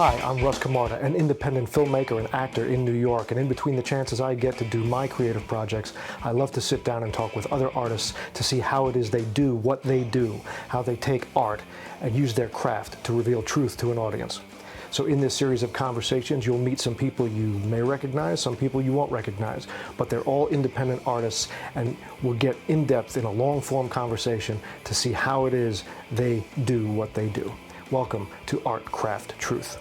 Hi, I'm Russ Movies, an independent filmmaker and actor in New York, and in between the chances I get to do my creative projects, I love to sit down and talk with other artists to see how it is they do what they do, how they take art and use their craft to reveal truth to an audience. So in this series of conversations, you'll meet some people you may recognize, some people you won't recognize, but they're all independent artists, and we'll get in depth in a long-form conversation to see how it is they do what they do. Welcome to Art, Craft, Truth.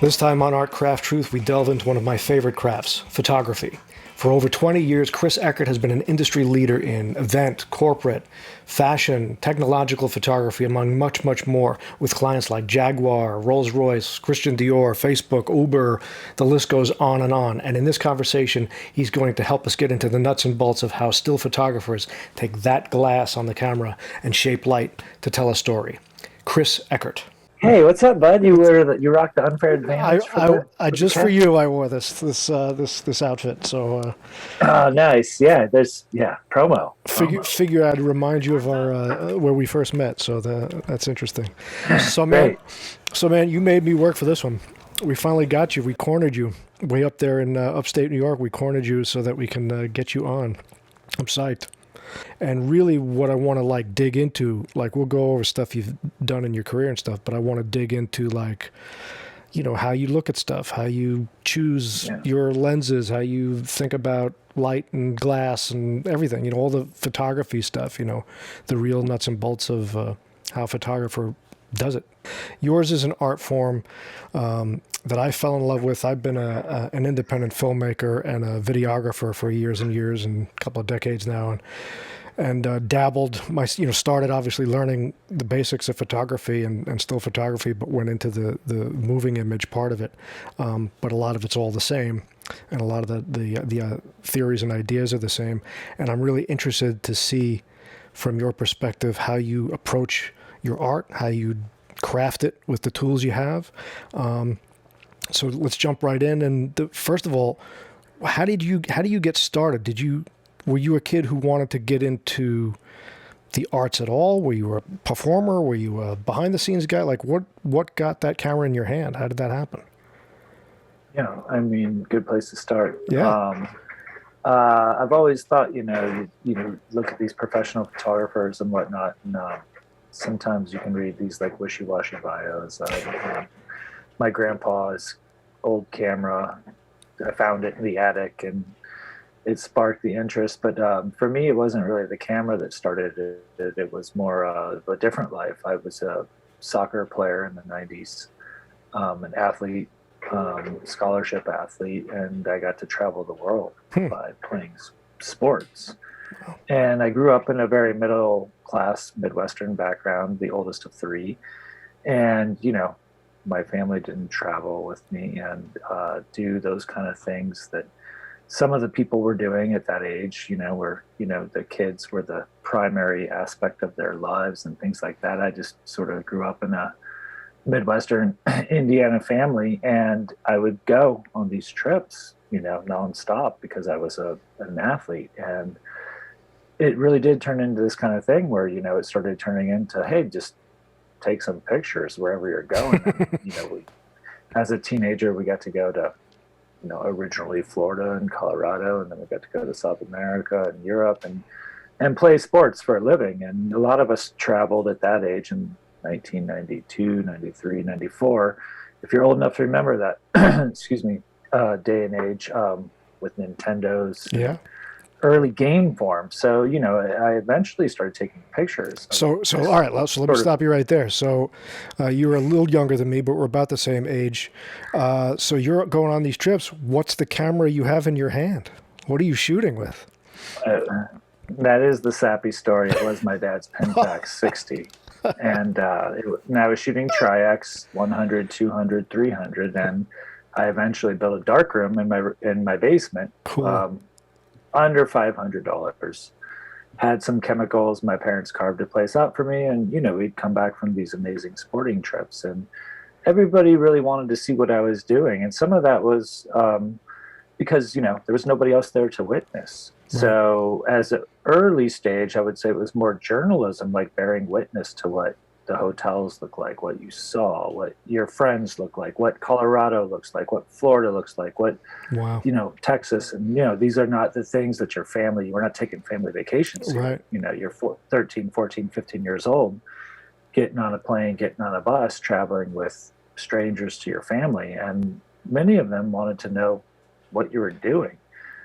This time on Art, Craft, Truth, we delve into one of my favorite crafts, photography. For over 20 years, Chris Eckert has been an industry leader in event, corporate, fashion, technological photography, among much, much more, with clients like Jaguar, Rolls-Royce, Christian Dior, Facebook, Uber, the list goes on and on. And in this conversation, he's going to help us get into the nuts and bolts of how still photographers take that glass on the camera and shape light to tell a story. Chris Eckert. Hey, what's up, bud? You rocked the unfair advantage for you. I wore this outfit. So. Oh, nice. Yeah, promo. Figure I'd remind you of our where we first met. So that's interesting. So man, you made me work for this one. We finally got you. We cornered you way up there in upstate New York. We cornered you so that we can get you on. I'm psyched. And really what I want to dig into, we'll go over stuff you've done in your career and stuff, but I want to dig into how you look at stuff, how you choose your lenses, how you think about light and glass and everything, all the photography stuff, the real nuts and bolts of how a photographer does it. Yours is an art form that I fell in love with. I've been an independent filmmaker and a videographer for years and years, and a couple of decades now, and dabbled. Started obviously learning the basics of photography and still photography, but went into the moving image part of it. But a lot of it's all the same, and a lot of the theories and ideas are the same. And I'm really interested to see, from your perspective, how you approach your art, how you craft it with the tools you have. So let's jump right in. And first of all, how do you get started? Were you a kid who wanted to get into the arts at all? Were you a performer? Were you a behind the scenes guy? What got that camera in your hand? How did that happen? Yeah, good place to start. Yeah. I've always thought, you look at these professional photographers and whatnot, and sometimes you can read these wishy-washy bios. My grandpa's old camera, I found it in the attic, and it sparked the interest. But for me, it wasn't really the camera that started it. It was more of a different life. I was a soccer player in the 90s, an athlete, scholarship athlete, and I got to travel the world by playing sports. And I grew up in a very middle-class Midwestern background, the oldest of three. And, my family didn't travel with me and do those kind of things that some of the people were doing at that age, where, the kids were the primary aspect of their lives and things like that. I just sort of grew up in a Midwestern Indiana family, and I would go on these trips, nonstop, because I was an athlete. And it really did turn into this kind of thing where, it started turning into, hey, just take some pictures wherever you're going. And, as a teenager, we got to go to, originally Florida and Colorado, and then we got to go to South America and Europe and play sports for a living. And a lot of us traveled at that age in 1992, 93, 94. If you're old enough to remember that, excuse me, day and age, with Nintendo's early game form. So, I eventually started taking pictures. So all right, so let me stop you right there. So you were a little younger than me, but we're about the same age. So you're going on these trips. What's the camera you have in your hand? What are you shooting with? That is the sappy story. It was my dad's Pentax 60. And I was shooting Tri-X 100, 200, 300. And I eventually built a darkroom in my basement. Cool. Under $500. Had some chemicals. My parents carved a place out for me, and we'd come back from these amazing sporting trips, and everybody really wanted to see what I was doing. And some of that was because there was nobody else there to witness. Right. So as an early stage, I would say it was more journalism, bearing witness to what the hotels look like, what you saw, what your friends look like, what Colorado looks like, what Florida looks like, what, Wow. Texas. And, these are not the things that your family, we're not taking family vacations here. Right. You're 13, 14, 15 years old, getting on a plane, getting on a bus, traveling with strangers to your family. And many of them wanted to know what you were doing.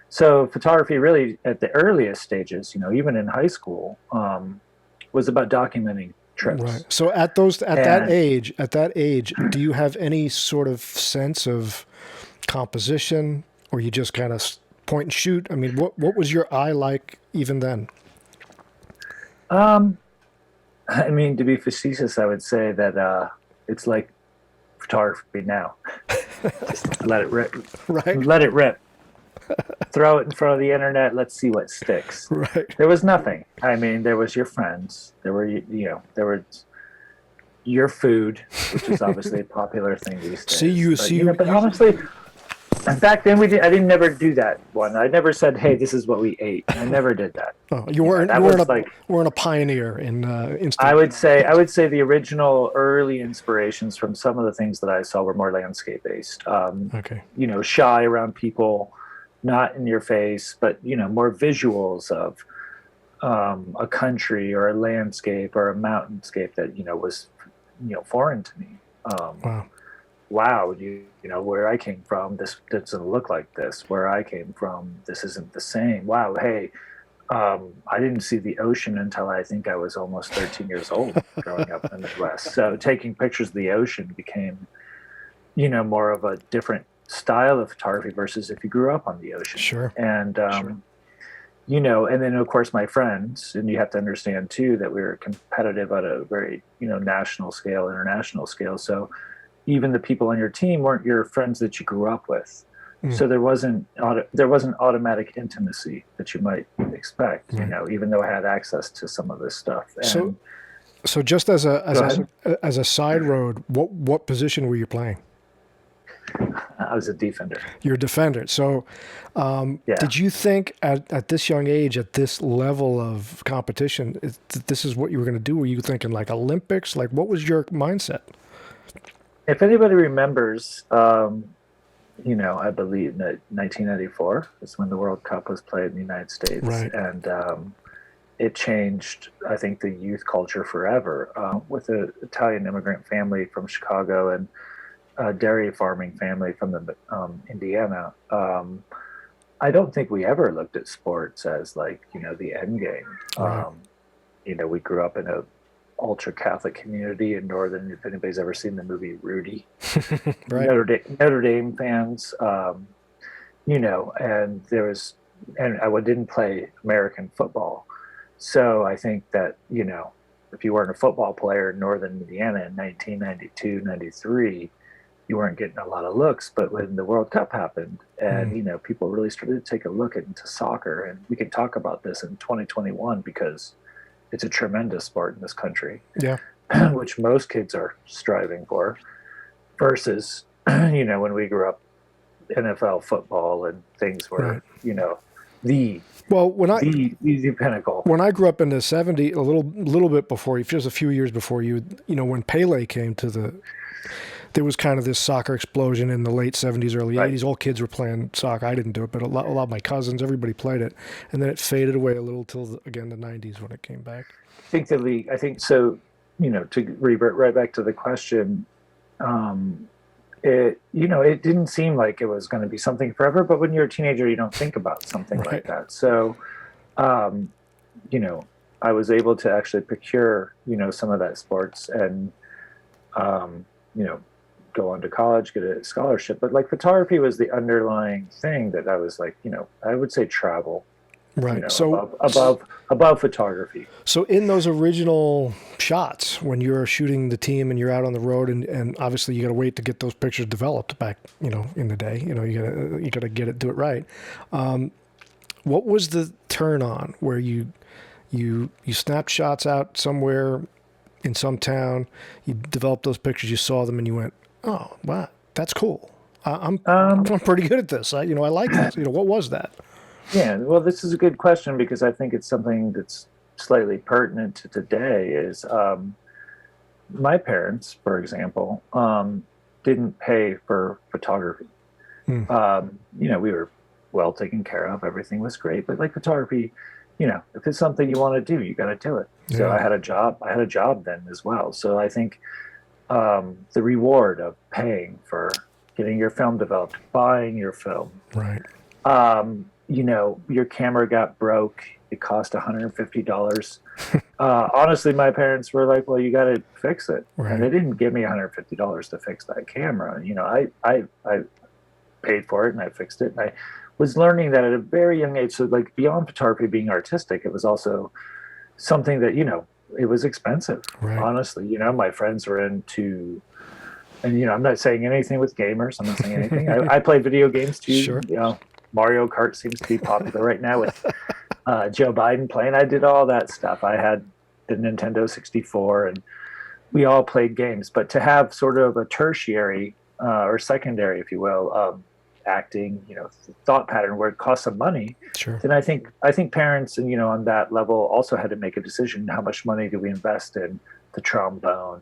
So photography really at the earliest stages, even in high school, was about documenting trips. Right. So at that age, do you have any sort of sense of composition, or you just kind of point and shoot? I mean, what was your eye like even then? I mean, to be facetious, I would say that it's like photography now. Just let it rip. Right. Let it rip. Throw it in front of the internet. Let's see what sticks. Right. There was nothing. I mean, there was your friends. There were, there was your food, which is obviously a popular thing these days. But honestly, back then I didn't never do that one. I never said, "Hey, this is what we ate." I never did that. Oh, you weren't a pioneer in instant. I would say the original early inspirations from some of the things that I saw were more landscape based. Okay. Shy around people, not in your face, but more visuals of a country or a landscape or a mountainscape that was foreign to me. Wow, where I came from, this doesn't look like this. Where I came from, this isn't the same. Wow, hey, I didn't see the ocean until I think I was almost 13 years old growing up in the Midwest. So taking pictures of the ocean became, more of a different style of photography versus if you grew up on the ocean. Sure. And, Sure. And then of course my friends, and you have to understand too that we were competitive at a very, national scale, international scale. So even the people on your team weren't your friends that you grew up with. So there wasn't automatic intimacy that you might expect, even though I had access to some of this stuff. And so just as a side road, what position were you playing? I was a defender. You're a defender. So did you think at this young age, at this level of competition, this is what you were going to do? Were you thinking like Olympics? Like, what was your mindset? If anybody remembers, I believe that 1994 is when the World Cup was played in the United States. Right. And it changed, I think, the youth culture forever. With an Italian immigrant family from Chicago and a dairy farming family from Indiana, I don't think we ever looked at sports as the end game. Right. We grew up in a ultra Catholic community in Northern. If anybody's ever seen the movie Rudy, right. Notre Dame fans, and there was, and I didn't play American football, so I think that if you weren't a football player in Northern Indiana in 1992, 93, you weren't getting a lot of looks. But when the World Cup happened, and people really started to take a look into soccer, and we can talk about this in 2021 because it's a tremendous sport in this country, which most kids are striving for, versus, when we grew up, NFL football and things were, the pinnacle. When I grew up in the '70s, a little bit before you, just a few years before you, when Pele came to there was kind of this soccer explosion in the late '70s, early '80s. All kids were playing soccer. I didn't do it, but a lot of my cousins, everybody played it, and then it faded away a little till again the '90s when it came back. I think so. To revert right back to the question, it didn't seem like it was going to be something forever. But when you're a teenager, you don't think about something like that. So, I was able to actually procure some of that sports and go on to college, get a scholarship. But photography was the underlying thing that I was I would say travel. Right. Above photography. So in those original shots, when you're shooting the team and you're out on the road, and obviously you got to wait to get those pictures developed back, in the day, you got to do it right. What was the turn on where you snapped shots out somewhere in some town, you developed those pictures, you saw them, and you went, "Oh, wow, that's cool. I'm pretty good at this. I like this." What was that? Yeah, well, this is a good question because I think it's something that's slightly pertinent to today. Is my parents, for example, didn't pay for photography. Hmm. We were well taken care of. Everything was great, but like photography, if it's something you want to do, you got to do it. So Yeah. I had a job. I had a job then as well. So I think the reward of paying for getting your film developed, buying your film, Right. your camera got broke. It cost $150. Honestly, my parents were like, "Well, you got to fix it," and they Right. didn't give me $150 to fix that camera. I paid for it and I fixed it. And I was learning that at a very young age. So, like beyond photography being artistic, it was also something that it was expensive. Right. Honestly, my friends were into, and I'm not saying anything with gamers. I'm not saying anything. I play video games too. Sure. Mario Kart seems to be popular right now with Joe Biden playing. I did all that stuff. I had the Nintendo 64, and we all played games. But to have sort of a tertiary or secondary, if you will, acting, thought pattern where it costs some money, Sure. then I think parents and on that level also had to make a decision: how much money do we invest in the trombone,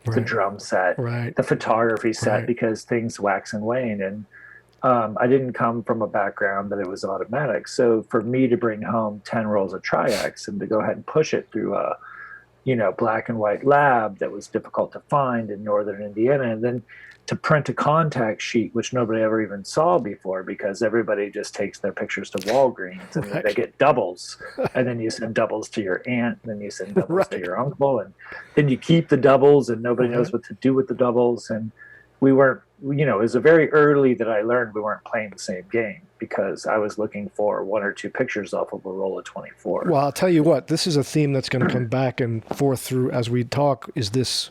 the Right. drum set, Right. the photography set, Right. because things wax and wane. And I didn't come from a background that it was automatic. So for me to bring home 10 rolls of Triax and to go ahead and push it through a, black and white lab that was difficult to find in northern Indiana, and then to print a contact sheet, which nobody ever even saw before because everybody just takes their pictures to Walgreens and then they Right. get doubles. And then you send doubles to your aunt, and then you send doubles to Right. your uncle, and then you keep the doubles and nobody knows Right. what to do with the doubles. And we weren't, it was a very early that I learned we weren't playing the same game because I was looking for one or two pictures off of a roll of 24. Well, I'll tell you what, this is a theme that's going to come back and forth through as we talk, is this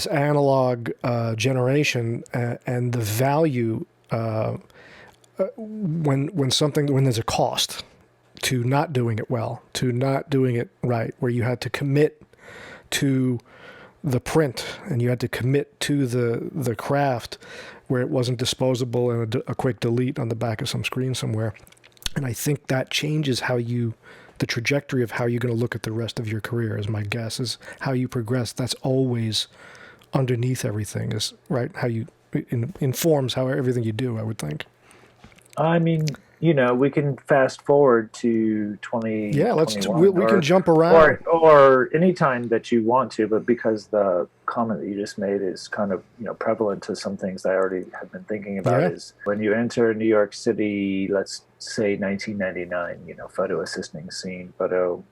analog generation and the value when there's a cost to not doing it well, to not doing it right, where you had to commit to the print and you had to commit to the craft, where it wasn't disposable and a quick delete on the back of some screen somewhere. And I think that changes the trajectory of how you're going to look at the rest of your career, is my guess, is how you progress. That's always underneath everything, is right, how you informs how everything you do, I would think. I mean, we can fast forward to Yeah, 2021 we can jump or around. or any time that you want to, but because the comment that you just made is kind of prevalent to some things I already have been thinking about, Yeah. is when you enter New York City, let's say 1999, photo assisting scene, photo,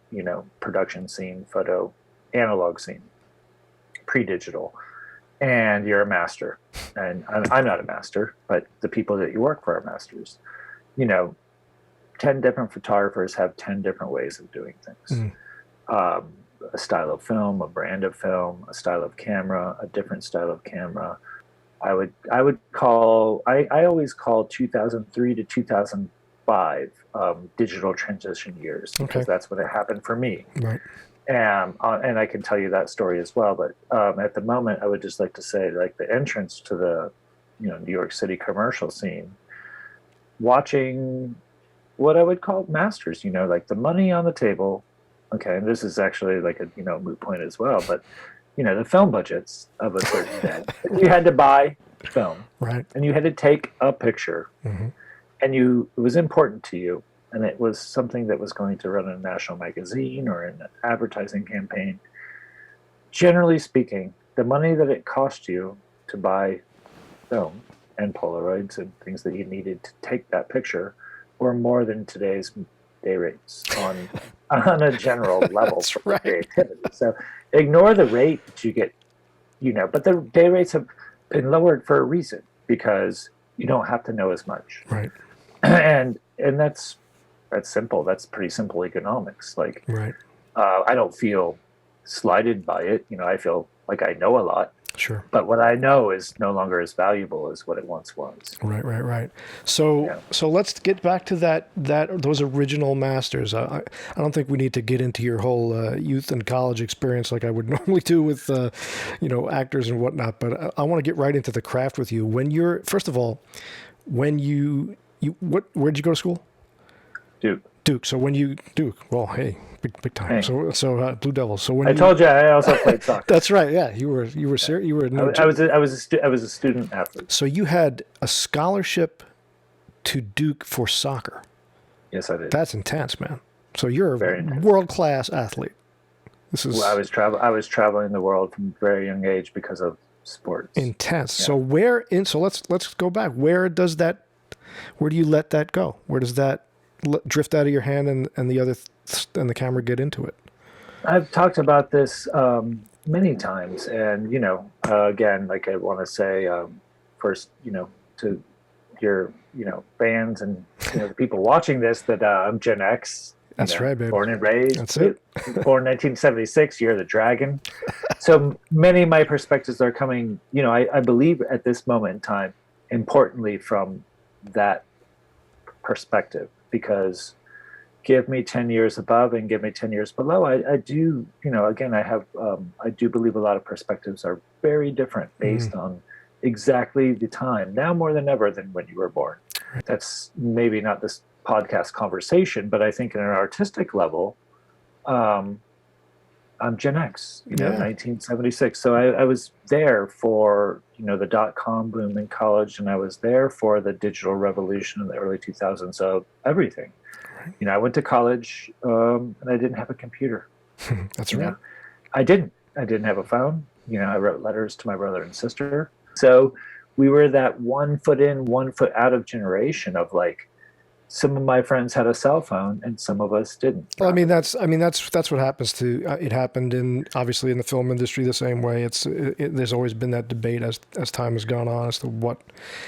production scene, photo analog scene, pre-digital, and you're a master, and I'm not a master, but the people that you work for are masters. you know 10 different photographers have 10 different ways of doing things. A style of film, a brand of film, a style of camera, a different style of camera. I always call 2003 to 2005 digital transition years, because Okay. that's when it happened for me. Right. And I can tell you that story as well. But at the moment, I would just like to say, like, the entrance to the New York City commercial scene, watching what I would call masters, like the money on the table. Okay, and this is actually like a moot point as well, but the film budgets of a certain day. You had to buy film, Right. and you had to take a picture, Hmm. and it was important to you, and it was something that was going to run in a national magazine or in an advertising campaign. Generally speaking, the money that it cost you to buy film and Polaroids and things that you needed to take that picture were more than today's day rates on a general level That's for right. creativity. So ignore the rate that you get, but the day rates have been lowered for a reason, because you don't have to know as much. Right. And that's simple. That's pretty simple economics. Like, Right. I don't feel slighted by it. I feel like I know a lot, Sure. but what I know is no longer as valuable as what it once was. Right. So Yeah. so let's get back to those original masters. I don't think we need to get into your whole youth and college experience like I would normally do with actors and whatnot. But I want to get right into the craft with you. When you're, first of all, when you where'd you go to school? Duke. Duke. So when you Duke, well, hey, big time. Hey. So Blue Devils. So when I told you I also played soccer. that's right. Yeah, you were serious. You were no. I was a student athlete. So you had a scholarship to Duke for soccer. Yes, I did. That's intense, man. So you're Very a intense. world-class athlete. This is Well, I was traveling the world from a very young age because of sports. intense. Yeah. So let's go back. Where do you let that go? Where does that drift out of your hand and the camera get into it? I've talked about this many times, and again, like I want to say first, to your fans and the people watching this that I'm Gen X. That's right, baby. Born and raised. That's it. Born 1976, year of the dragon. So many of my perspectives are coming, I believe at this moment in time, importantly from that perspective, because give me 10 years above and give me 10 years below. I do, again, I do believe a lot of perspectives are very different based on exactly the time, now more than ever, than when you were born. That's maybe not this podcast conversation, but I think in an artistic level, I'm Gen X, 1976. So I was there for, the dot-com boom in college, and I was there for the digital revolution in the early 2000s. So everything. I went to college and I didn't have a computer. That's right. I didn't have a phone. I wrote letters to my brother and sister. So we were that 1 foot in, 1 foot out of generation of like, some of my friends had a cell phone and some of us didn't. Well, that's what happens to it happened obviously in the film industry the same way. There's always been that debate as time has gone on as to what,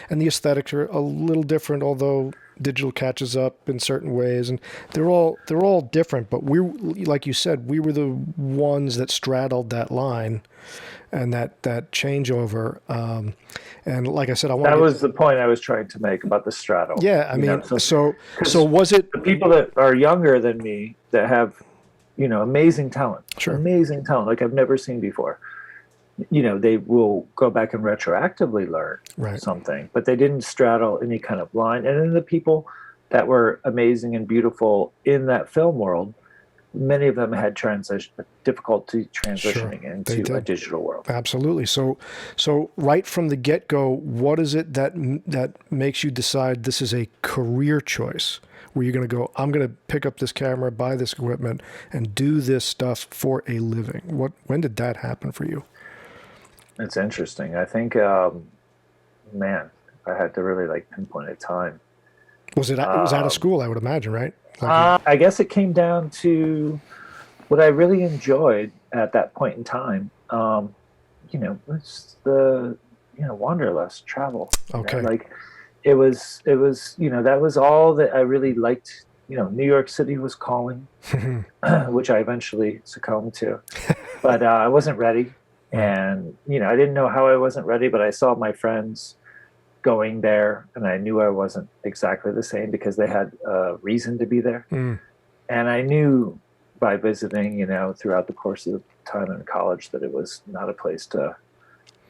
and the aesthetics are a little different, although digital catches up in certain ways, and they're all different. But like you said, we were the ones that straddled that line and that changeover. And like I said, that was the point I was trying to make about the straddle. Yeah, I mean, so was it the people that are younger than me that have, amazing talent, sure, like I've never seen before. They will go back and retroactively learn something, but they didn't straddle any kind of line. And then the people that were amazing and beautiful in that film world, many of them had difficulty transitioning into a digital world. Absolutely. So right from the get-go, what is it that makes you decide this is a career choice where you're going to go, I'm going to pick up this camera, buy this equipment, and do this stuff for a living? When did that happen for you? It's interesting. I think, I had to really pinpoint a time. It was out of school, I would imagine, right? I guess it came down to what I really enjoyed at that point in time. It's the Wanderlust, travel. Okay. It was that was all that I really liked. New York City was calling, which I eventually succumbed to, but I wasn't ready, and I didn't know how I wasn't ready, but I saw my friends going there, and I knew I wasn't exactly the same because they had a reason to be there. And I knew by visiting, throughout the course of the time in college that it was not a place to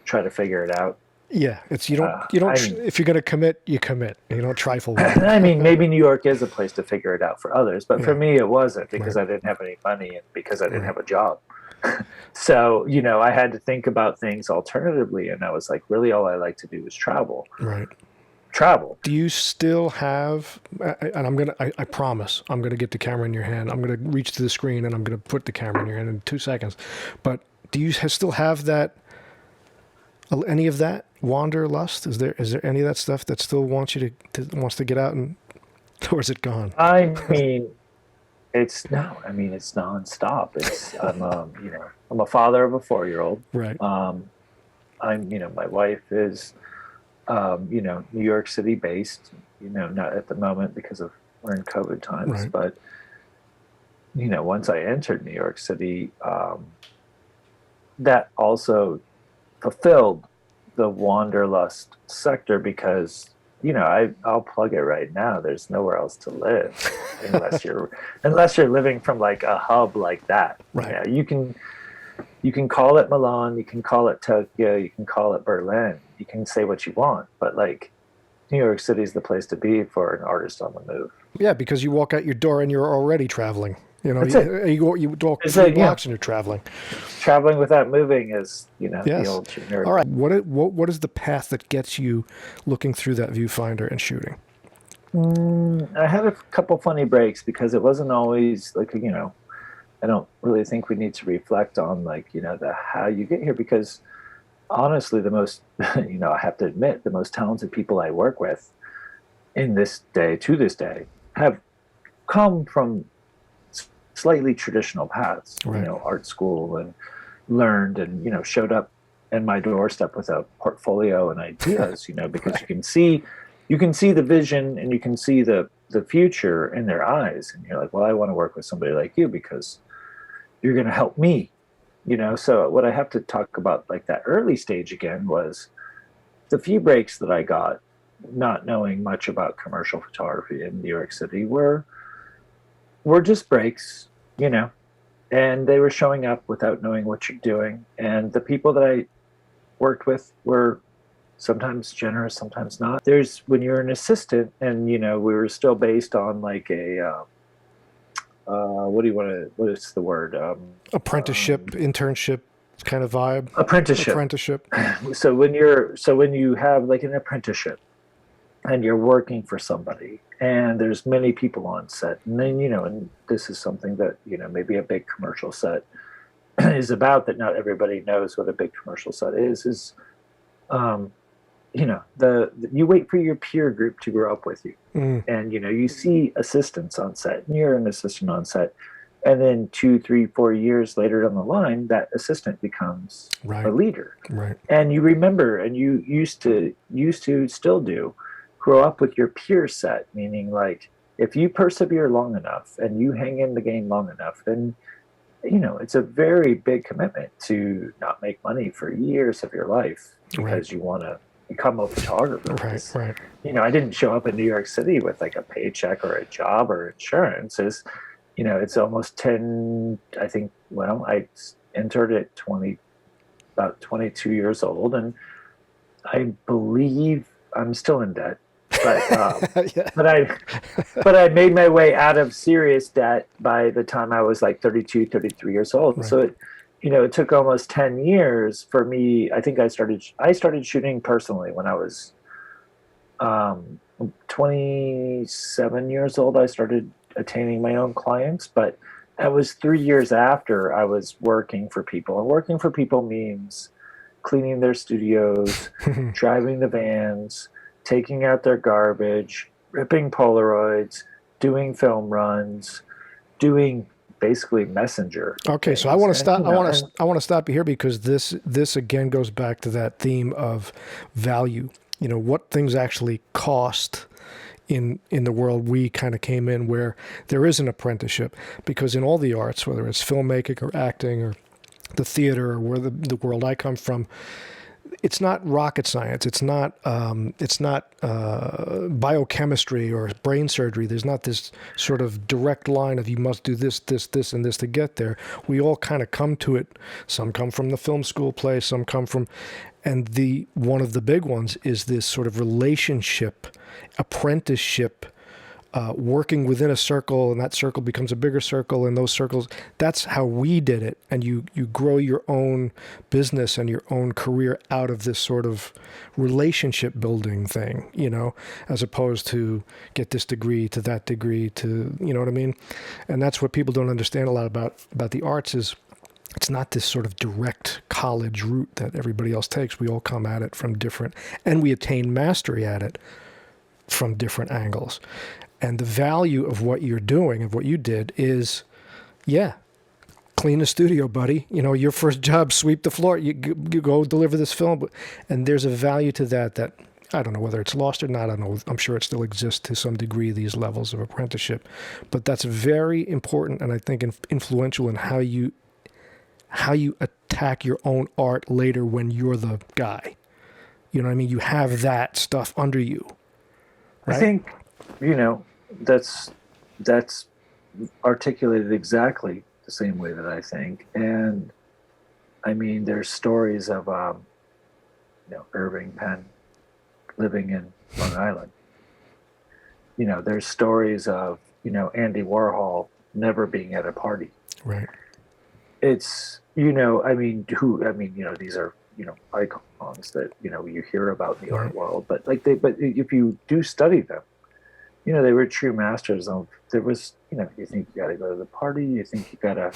try to figure it out. Yeah, it's you don't if you're going to commit, you commit. You don't trifle with it. I mean, maybe New York is a place to figure it out for others, but for me it wasn't, because I didn't have any money and because I didn't have a job. So, I had to think about things alternatively, and I was like, really all I like to do is travel. Right. Travel. Do you still have, and I promise, I'm going to get the camera in your hand. I'm going to reach to the screen and I'm going to put the camera in your hand in 2 seconds. But do you still have that, any of that Wanderlust? Is there any of that stuff that still wants you wants to get out, and or is it gone? I mean, it's nonstop. I'm a father of a 4-year-old. Right. My wife is, New York City based, not at the moment because we're in COVID times, right. But, once I entered New York City, that also fulfilled the Wanderlust sector because, I'll plug it right now. There's nowhere else to live unless you're living from like a hub like that. Right. You can call it Milan, you can call it Tokyo, you can call it Berlin, you can say what you want, but New York City is the place to be for an artist on the move. Yeah, because you walk out your door and you're already traveling. You know, That's it. you walk It's 3 like, blocks and you're traveling. traveling without moving is, the Yes. old generic. All right. What is the path that gets you looking through that viewfinder and shooting? I had a couple funny breaks because it wasn't always like, I don't really think we need to reflect on like, the how you get here because honestly, the most, I have to admit, the most talented people I work with in this day to this day have come from slightly traditional paths, Right. art school and learned and, showed up in my doorstep with a portfolio and ideas, because Right. you can see the vision and you can see the future in their eyes. And you're like, well, I want to work with somebody like you because you're going to help me, So what I have to talk about like that early stage again was the few breaks that I got not knowing much about commercial photography in New York City were just breaks, and they were showing up without knowing what you're doing. And the people that I worked with were sometimes generous, sometimes not. There's when you're an assistant, and we were still based on like a what do you want to? What is the word? Apprenticeship, internship kind of vibe. Apprenticeship. Apprenticeship. So when you have like an apprenticeship and you're working for somebody and there's many people on set and then and this is something that maybe a big commercial set is about that not everybody knows what a big commercial set is um the you wait for your peer group to grow up with you and you see assistants on set and you're an assistant on set and then 2, 3, 4 years later down the line that assistant becomes Right. a leader Right. and you remember and you used to still do grow up with your peer set, meaning like if you persevere long enough and you hang in the game long enough, then it's a very big commitment to not make money for years of your life because you want to become a photographer. Right. Right. I didn't show up in New York City with like a paycheck or a job or insurance. It's almost 10. I think. Well, I entered at about 22 years old, and I believe I'm still in debt. But Yeah. but I made my way out of serious debt by the time I was like 32, 33 years old. Right. So it took almost 10 years for me. I think I started shooting personally when I was 27 years old. I started attaining my own clients, but that was 3 years after I was working for people. And working for people means cleaning their studios, driving the vans, taking out their garbage, ripping Polaroids, doing film runs, doing basically messenger. Okay, so I want to stop. I want to stop you here because this again goes back to that theme of value. What things actually cost in the world we kind of came in where there is an apprenticeship, because in all the arts, whether it's filmmaking or acting or the theater or where the world I come from, it's not rocket science. It's not biochemistry or brain surgery. There's not this sort of direct line of you must do this, this, this, and this to get there. We all kind of come to it. Some come from the film school play. Some come from, and one of the big ones is this sort of relationship, apprenticeship, working within a circle, and that circle becomes a bigger circle, and those circles, that's how we did it. And you grow your own business and your own career out of this sort of relationship building thing, as opposed to get this degree to that degree to, you know what I mean? And that's what people don't understand a lot about the arts is it's not this sort of direct college route that everybody else takes. We all come at it from different, and we attain mastery at it from different angles. And the value of what you're doing, of what you did, is, clean the studio, buddy. Your first job, sweep the floor. You go deliver this film. And there's a value to that I don't know whether it's lost or not. I don't know. I'm sure it still exists to some degree, these levels of apprenticeship. But that's very important and I think influential in how you attack your own art later when you're the guy. You know what I mean? You have that stuff under you. Right? I think, that's articulated exactly the same way that I think. And I mean, there's stories of, Irving Penn living in Long Island. There's stories of, Andy Warhol never being at a party. Right. It's, these are, icons that, you hear about in the art world, but but if you do study them, they were true masters of, there was, you think you got to go to the party, you think you got to,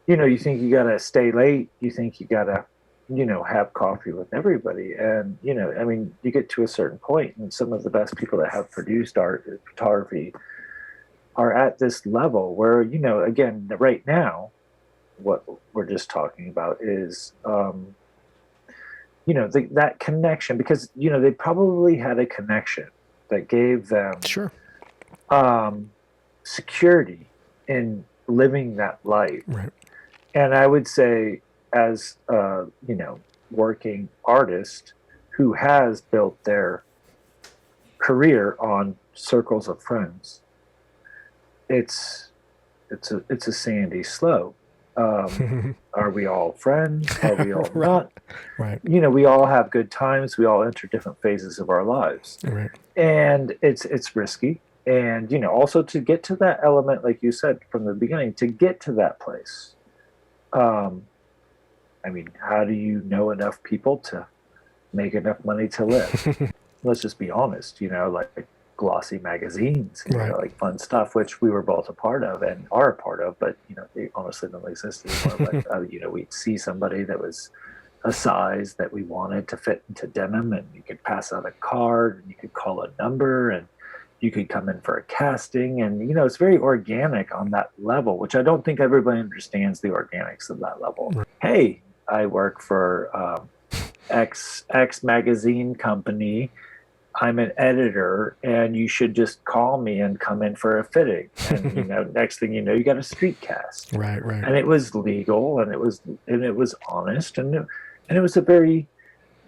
you think you got to stay late, you think you got to, have coffee with everybody. And, you get to a certain point, and some of the best people that have produced art and photography are at this level where, again, right now, what we're just talking about is, that connection, because, they probably had a connection that gave them Sure. Security in living that life. Right. And I would say, as a, working artist who has built their career on circles of friends, it's a sandy slope. Are we all friends? Are we all not? Right. We all have good times. We all enter different phases of our lives. Right. And it's risky. And, also to get to that element, like you said from the beginning, to get to that place. How do you know enough people to make enough money to live? Let's just be honest, like glossy magazines, Right. like fun stuff, which we were both a part of and are a part of, but, they honestly don't exist anymore. But, we'd see somebody that was a size that we wanted to fit into denim, and you could pass out a card, and you could call a number, and you could come in for a casting. And, it's very organic on that level, which I don't think everybody understands the organics of that level. Right. Hey, I work for X magazine company. I'm an editor, and you should just call me and come in for a fitting. And, next thing you know, you got a street cast. Right. Right. And it was legal, and it was honest, and it was a very,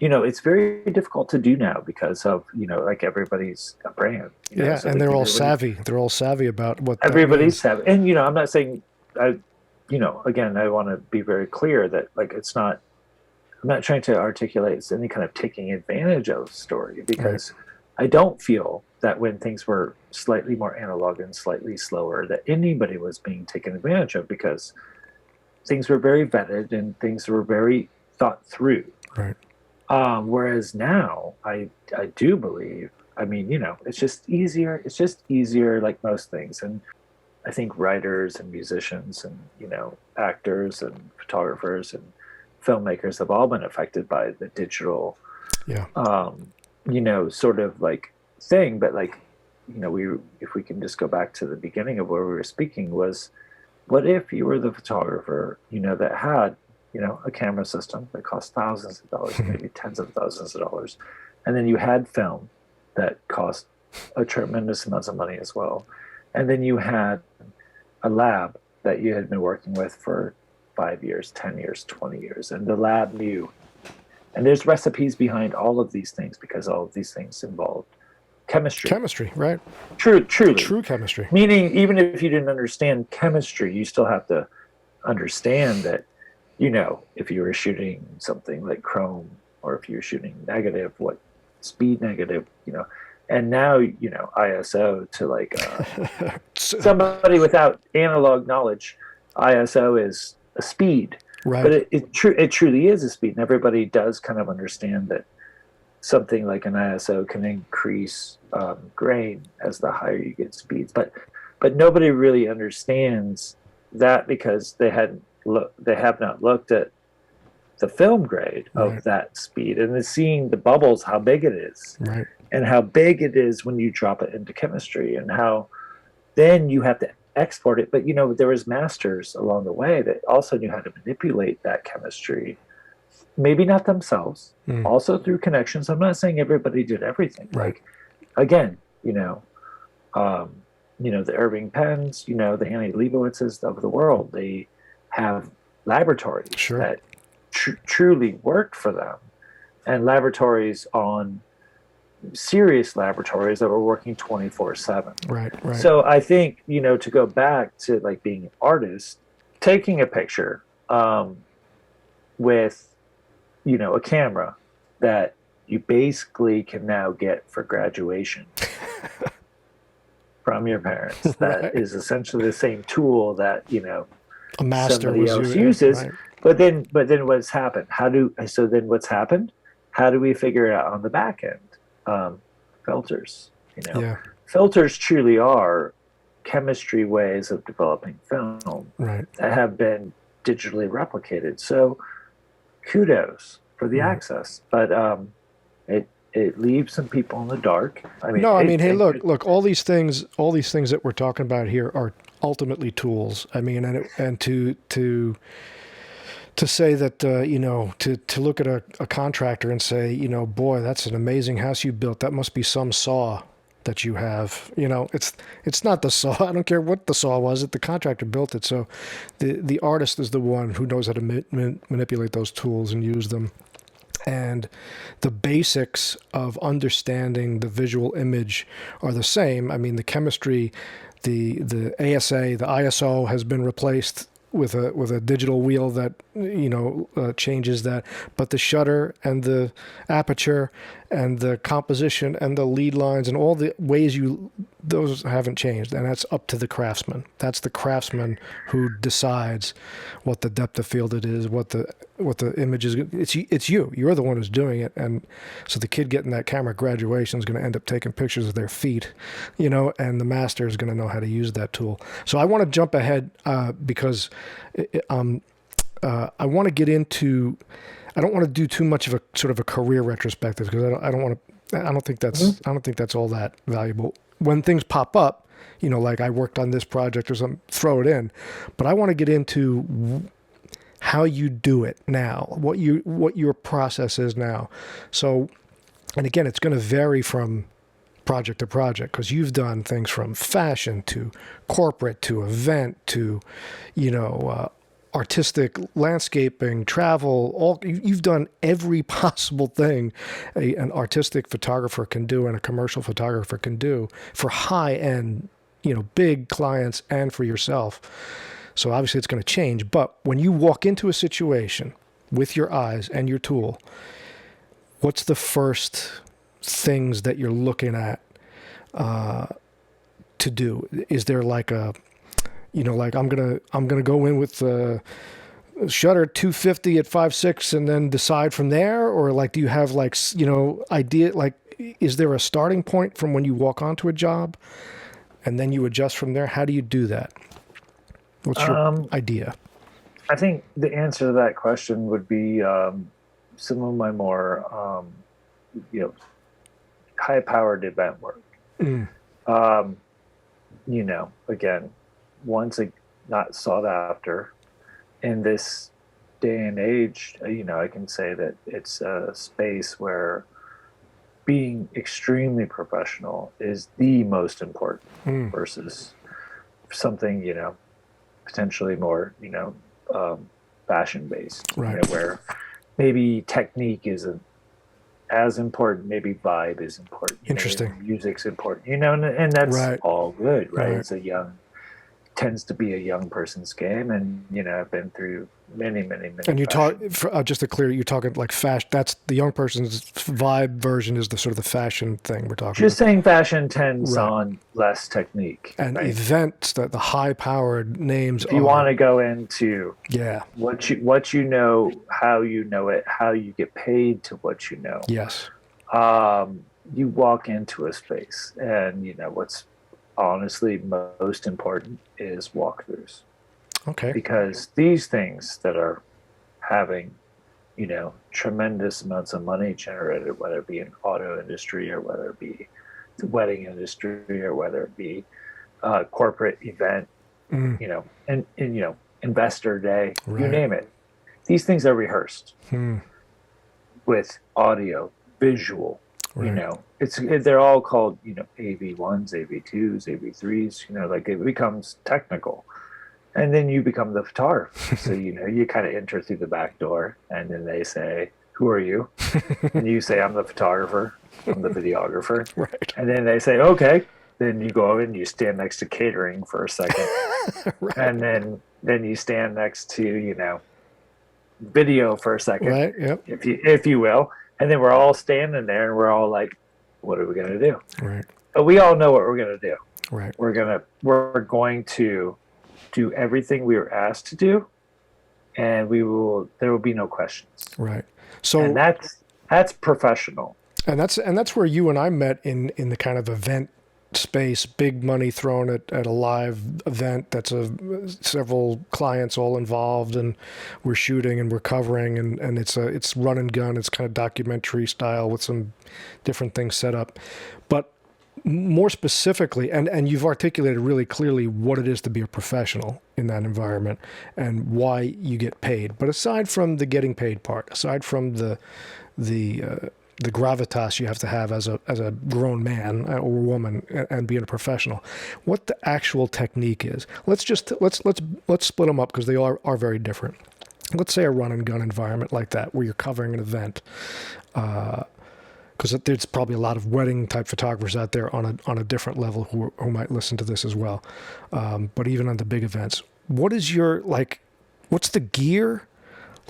it's very difficult to do now because of, like everybody's a brand. Yeah, so and they're all savvy. They're all savvy about what everybody's savvy. And, I'm not saying, again, I want to be very clear that, like, I'm not trying to articulate any kind of taking advantage of story, because I don't feel that when things were slightly more analog and slightly slower, that anybody was being taken advantage of, because things were very vetted and things were very thought through. Right. Whereas now, I do believe, it's just easier. It's just easier, like most things. And I think writers and musicians and, actors and photographers and filmmakers have all been affected by the digital, sort of like thing. But like, if we can just go back to the beginning of where we were speaking, was what if you were the photographer, that had, a camera system that cost thousands of dollars, maybe tens of thousands of dollars. And then you had film that cost a tremendous amount of money as well. And then you had a lab that you had been working with for 5 years, 10 years, 20 years. And the lab knew. And there's recipes behind all of these things, because all of these things involved chemistry. Chemistry, right? Truly. True chemistry. Meaning, even if you didn't understand chemistry, you still have to understand that, if you were shooting something like chrome, or if you were shooting negative, what speed negative, and now, ISO to like somebody without analog knowledge, ISO is a speed, right? But it truly is a speed, and everybody does kind of understand that something like an ISO can increase grain as the higher you get speeds, but nobody really understands that, because they have not looked at the film grade of that speed, and then seeing the bubbles, how big it is, right? And how big it is when you drop it into chemistry, and how then you have to export it. But there was masters along the way that also knew how to manipulate that chemistry, maybe not themselves, also through connections. I'm not saying everybody did everything. Right. Like, again, the Irving Penns, the Annie Leibowitzes of the world, they have laboratories that truly worked for them, and laboratories on serious laboratories that were working 24/7. Right. So I think, to go back to like being an artist, taking a picture with, a camera that you basically can now get for graduation from your parents. That Right. is essentially the same tool that, A master somebody was else you, uses. right? But then what's happened? So then what's happened? How do we figure it out on the back end? Filters, Yeah, filters truly are chemistry ways of developing film right. that have been digitally replicated. So kudos for the Right. access, but it leaves some people in the dark. I mean, No, I mean, it, hey, it look, all these things that we're talking about here are ultimately tools. I mean, and to say that to look at a contractor and say, boy, that's an amazing house you built. That must be some saw that you have. It's not the saw. I don't care what the saw was. The contractor built it. So the artist is the one who knows how to manipulate those tools and use them. And the basics of understanding the visual image are the same. I mean, the chemistry, the ASA, the ISO has been replaced with a digital wheel that changes that, but the shutter and the aperture and the composition and the lead lines and all the ways those haven't changed, and that's up to the craftsman. That's the craftsman who decides what the depth of field it is, what the image is. It's you. You're the one who's doing it, and so the kid getting that camera at graduation is going to end up taking pictures of their feet, and the master is going to know how to use that tool. So I want to jump ahead because I want to get into. I don't want to do too much of a sort of a career retrospective because I don't want to. I don't think that's all that valuable. When things pop up, like I worked on this project or something, throw it in. But I want to get into how you do it now, what your process is now. So, and again, it's going to vary from project to project because you've done things from fashion to corporate to event to, artistic, landscaping, travel. You've done every possible thing an artistic photographer can do and a commercial photographer can do for high end, big clients and for yourself. So obviously it's going to change. But when you walk into a situation with your eyes and your tool, what's the first things that you're looking at to do? Is there like like I'm gonna go in with the shutter 250 at 5.6 and then decide from there, or like do you have idea, like is there a starting point from when you walk onto a job and then you adjust from there? How do you do that? What's your idea? I think the answer to that question would be some of my more high powered event work. Mm. Again, once not sought after in this day and age, I can say that it's a space where being extremely professional is the most important versus something, potentially more, fashion based, Right. where maybe technique isn't as important, maybe vibe is important, Interesting. music's important, and that's Right. all good, right? Right. It's tends to be a young person's game, and I've been through many And you talk, fashion. just to clear, you're talking like fashion. That's the young person's vibe version is the sort of the fashion thing we're talking Just about. saying fashion tends Right. on less technique, And right? events that the high powered names If you want are, to go into yeah, what you know, how you know it, how you get paid to what you know, yes. you walk into a space, and what's honestly most important is walkthroughs, Okay. because these things that are having tremendous amounts of money generated, whether it be in auto industry or whether it be the wedding industry or whether it be corporate event, Mm. and investor day, you Right. name it. These things are rehearsed Hmm. with audio, visual. Right. They're all called AV1s, AV2s, AV3s. Like it becomes technical, and then you become the photographer. So you kind of enter through the back door, and then they say, "Who are you?" And you say, "I'm the photographer. I'm the videographer." Right. And then they say, "Okay." Then you go over and you stand next to catering for a second, Right. and then you stand next to video for a second, Right. Yep. if you will, And then we're all standing there and we're all like, what are we going to do? Right. But we all know what we're going to do. Right. We're going to do everything we were asked to do, and there will be no questions. Right. So, and that's professional. And that's where you and I met in the kind of event space, big money thrown at a live event that's several clients all involved, and we're shooting and we're covering, and it's run and gun. It's kind of documentary style with some different things set up. But more specifically, and you've articulated really clearly what it is to be a professional in that environment and why you get paid. But aside from the getting paid part, aside from the gravitas you have to have as a grown man or woman and being a professional, what the actual technique is. Let's split them up because they are very different. Let's say a run and gun environment like that where you're covering an event. Because there's probably a lot of wedding type photographers out there on a different level who might listen to this as well. But even on the big events, what's the gear?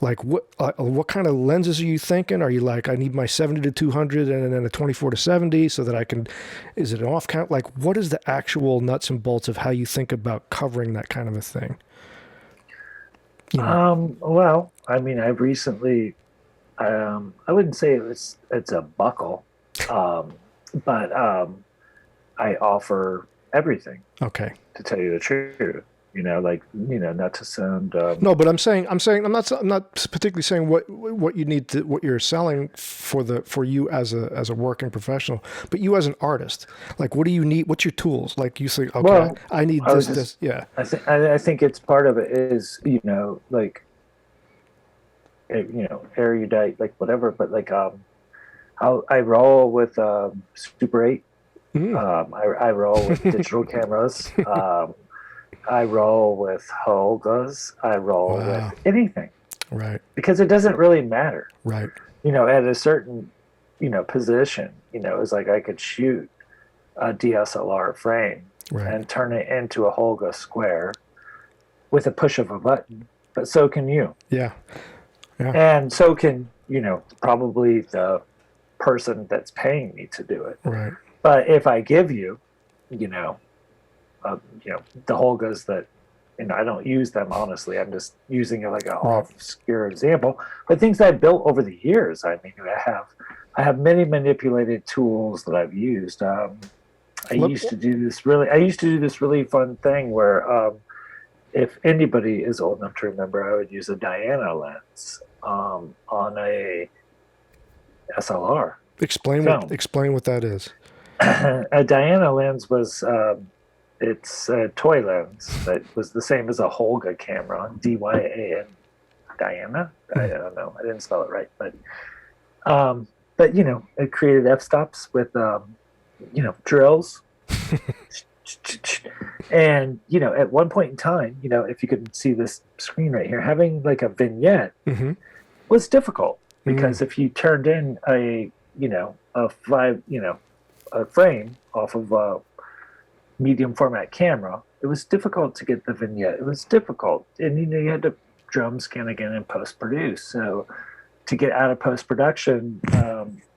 Like what kind of lenses are you thinking? Are you like, I need my 70 to 200 and then a 24 to 70 so that I can, is it an off count? Like what is the actual nuts and bolts of how you think about covering that kind of a thing? You know? Well, I mean, I've recently, I wouldn't say it's a buckle, but I offer everything. Okay. To tell you the truth, not to sound. No, but I'm not particularly saying what you need to, what you're selling for you as a working professional, but you as an artist, like what do you need? What's your tools? Like you say, okay, well, I need this. Yeah. I think it's part of it is erudite, like whatever, but like I roll with Super 8. I roll with digital cameras. I roll with Holgas. I roll with anything. Right. Because it doesn't really matter. Right. At a certain, position, it's like I could shoot a DSLR frame and turn it into a Holga square with a push of a button. But so can you. Yeah. Yeah. And so can, probably the person that's paying me to do it. Right. But if I give you, the Holgas that, I don't use them, honestly. I'm just using it like an obscure example. But things that I built over the years, I mean, I have many manipulated tools that I've used. I used to do this really fun thing where if anybody is old enough to remember, I would use a Diana lens on a SLR. Explain what that is. A Diana lens was it's a toy lens that was the same as a Holga camera, DYAN, Diana. I don't know, I didn't spell it right, but it created f-stops with drills. And at one point in time, if you could see this screen right here, having like a vignette was difficult because if you turned in a frame off of a medium format camera, it was difficult to get the vignette. It was difficult, and you had to drum scan again and post produce. So to get out of post production,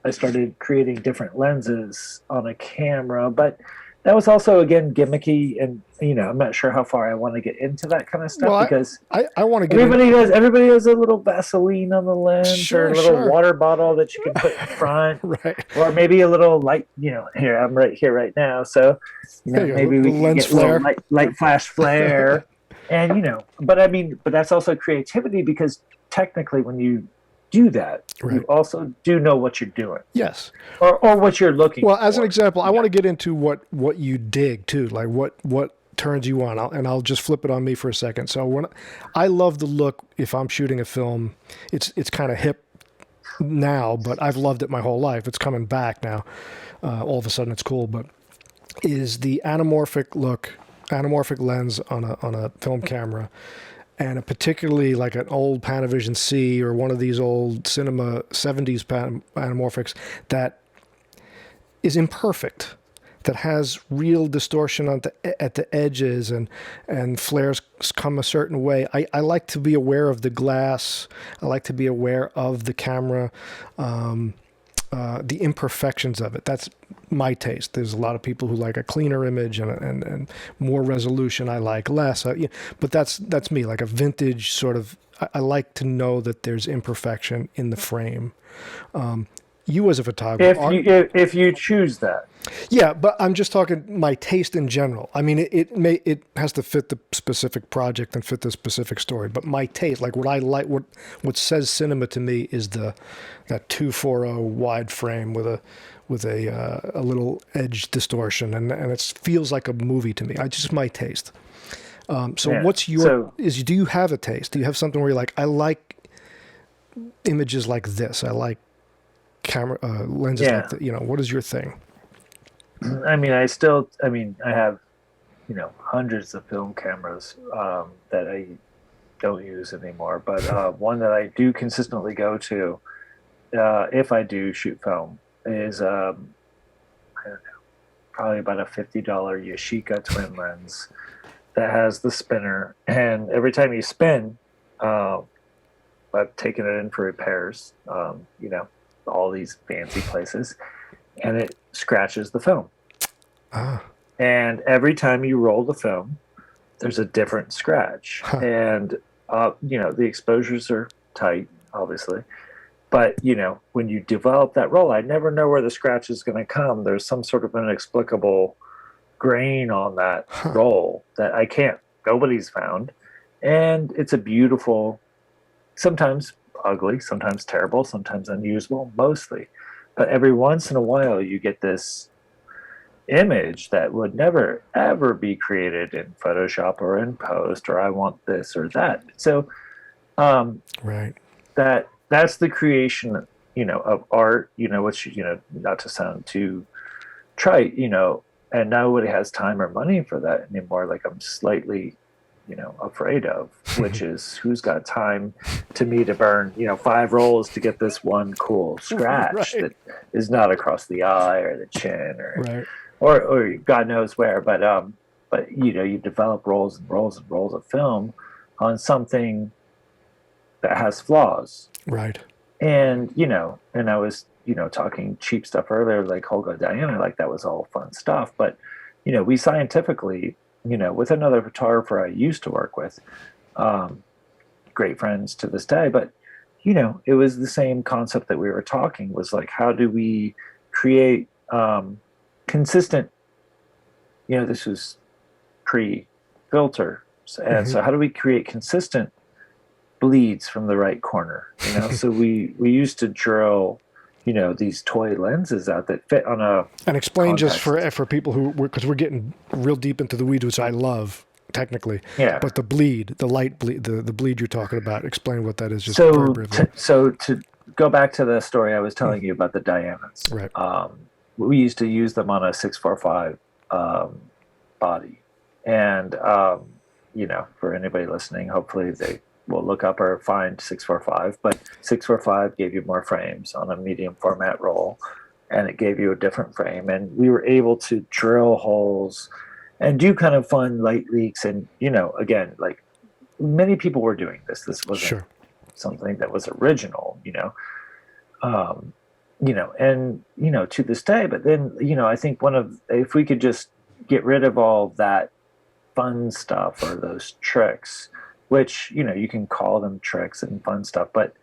I started creating different lenses on a camera, but that was also, again, gimmicky, and I'm not sure how far I want to get into that kind of stuff because I want to get everybody has a little Vaseline on the lens or a little water bottle that you can put in front, right? Or maybe a little light. Here I'm right here right now, so maybe we can get a little light flash flare, and but that's also creativity because technically when you do that, you also do know what you're doing. Yes. Or what you're looking for. Well, as an example, I want to get into what you dig too, like what turns you on, and I'll just flip it on me for a second. So when I love the look, if I'm shooting a film, it's kind of hip now, but I've loved it my whole life. It's coming back now. All of a sudden it's cool, but is the anamorphic lens on a film camera. And particularly like an old Panavision C or one of these old cinema 70s anamorphics that is imperfect, that has real distortion at the edges and flares come a certain way. I like to be aware of the glass. I like to be aware of the camera. the imperfections of it. That's my taste. There's a lot of people who like a cleaner image and more resolution. I like less. But that's me. Like a vintage sort of. I like to know that there's imperfection in the frame. You as a photographer, if you choose that. yeah, but I'm just talking my taste in general. I mean, it has to fit the specific project and fit the specific story. But my taste, like what I like, what says cinema to me is that 240 wide frame with a little edge distortion, and it feels like a movie to me. I just my taste. What's your do you have a taste? Do you have something where you're like, I like images like this. I like camera lenses like that. What is your thing? I have, hundreds of film cameras that I don't use anymore. But one that I do consistently go to if I do shoot film is, I don't know, probably about a $50 Yashica twin lens that has the spinner. And every time you spin, I've taken it in for repairs, all these fancy places, and it scratches the film. And every time you roll the film, there's a different scratch. And, the exposures are tight, obviously. But, when you develop that roll, I never know where the scratch is going to come. There's some sort of inexplicable grain on that roll that nobody's found. And it's a beautiful, sometimes ugly, sometimes terrible, sometimes unusable, mostly. But every once in a while, you get this image that would never, ever be created in Photoshop or in post, or I want this or that. So right. That's the creation, of art, which, not to sound too trite, and nobody has time or money for that anymore. Like I'm slightly, afraid of, which is who's got time to burn, 5 rolls to get this one cool scratch that is not across the eye or the chin or God knows where. But you develop rolls and rolls and rolls of film on something that has flaws. Right. And, and I was, talking cheap stuff earlier, like Holga Diana, like that was all fun stuff. But, we scientifically, with another photographer I used to work with, great friends to this day, but, it was the same concept that we were talking was like, how do we create consistent, this was pre-filter. And so how do we create consistent bleeds from the right corner? So we used to drill, these toy lenses out that fit on a. And explain context. Just for people because we're getting real deep into the weeds, which I love technically. Yeah. But the light bleed, the bleed you're talking about, explain what that is. Just so to go back to the story I was telling you about the diamonds. Right. We used to use them on a 645 body, and for anybody listening, hopefully they will look up or find 645, but 645 gave you more frames on a medium format roll, and it gave you a different frame. And we were able to drill holes and do kind of fun light leaks. And, again, like many people were doing this. This wasn't something that was original, and, to this day. But then, I think if we could just get rid of all that fun stuff or those tricks, which, you can call them tricks and fun stuff, but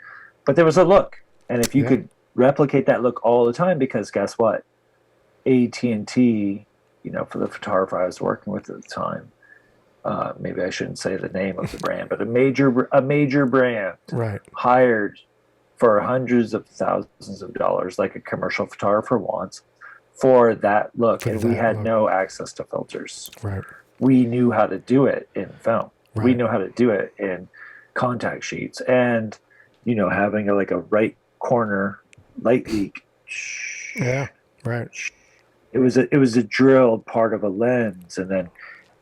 there was a look. And if you could replicate that look all the time, because guess what? AT&T, for the photographer I was working with at the time, maybe I shouldn't say the name of the brand, but a major brand hired for hundreds of thousands of dollars, like a commercial photographer wants, for that look. And we had no access to filters. Right. We knew how to do it in film. Right. We know how to do it in contact sheets, and having a right corner light leak. Yeah, right. It was a drilled part of a lens, and then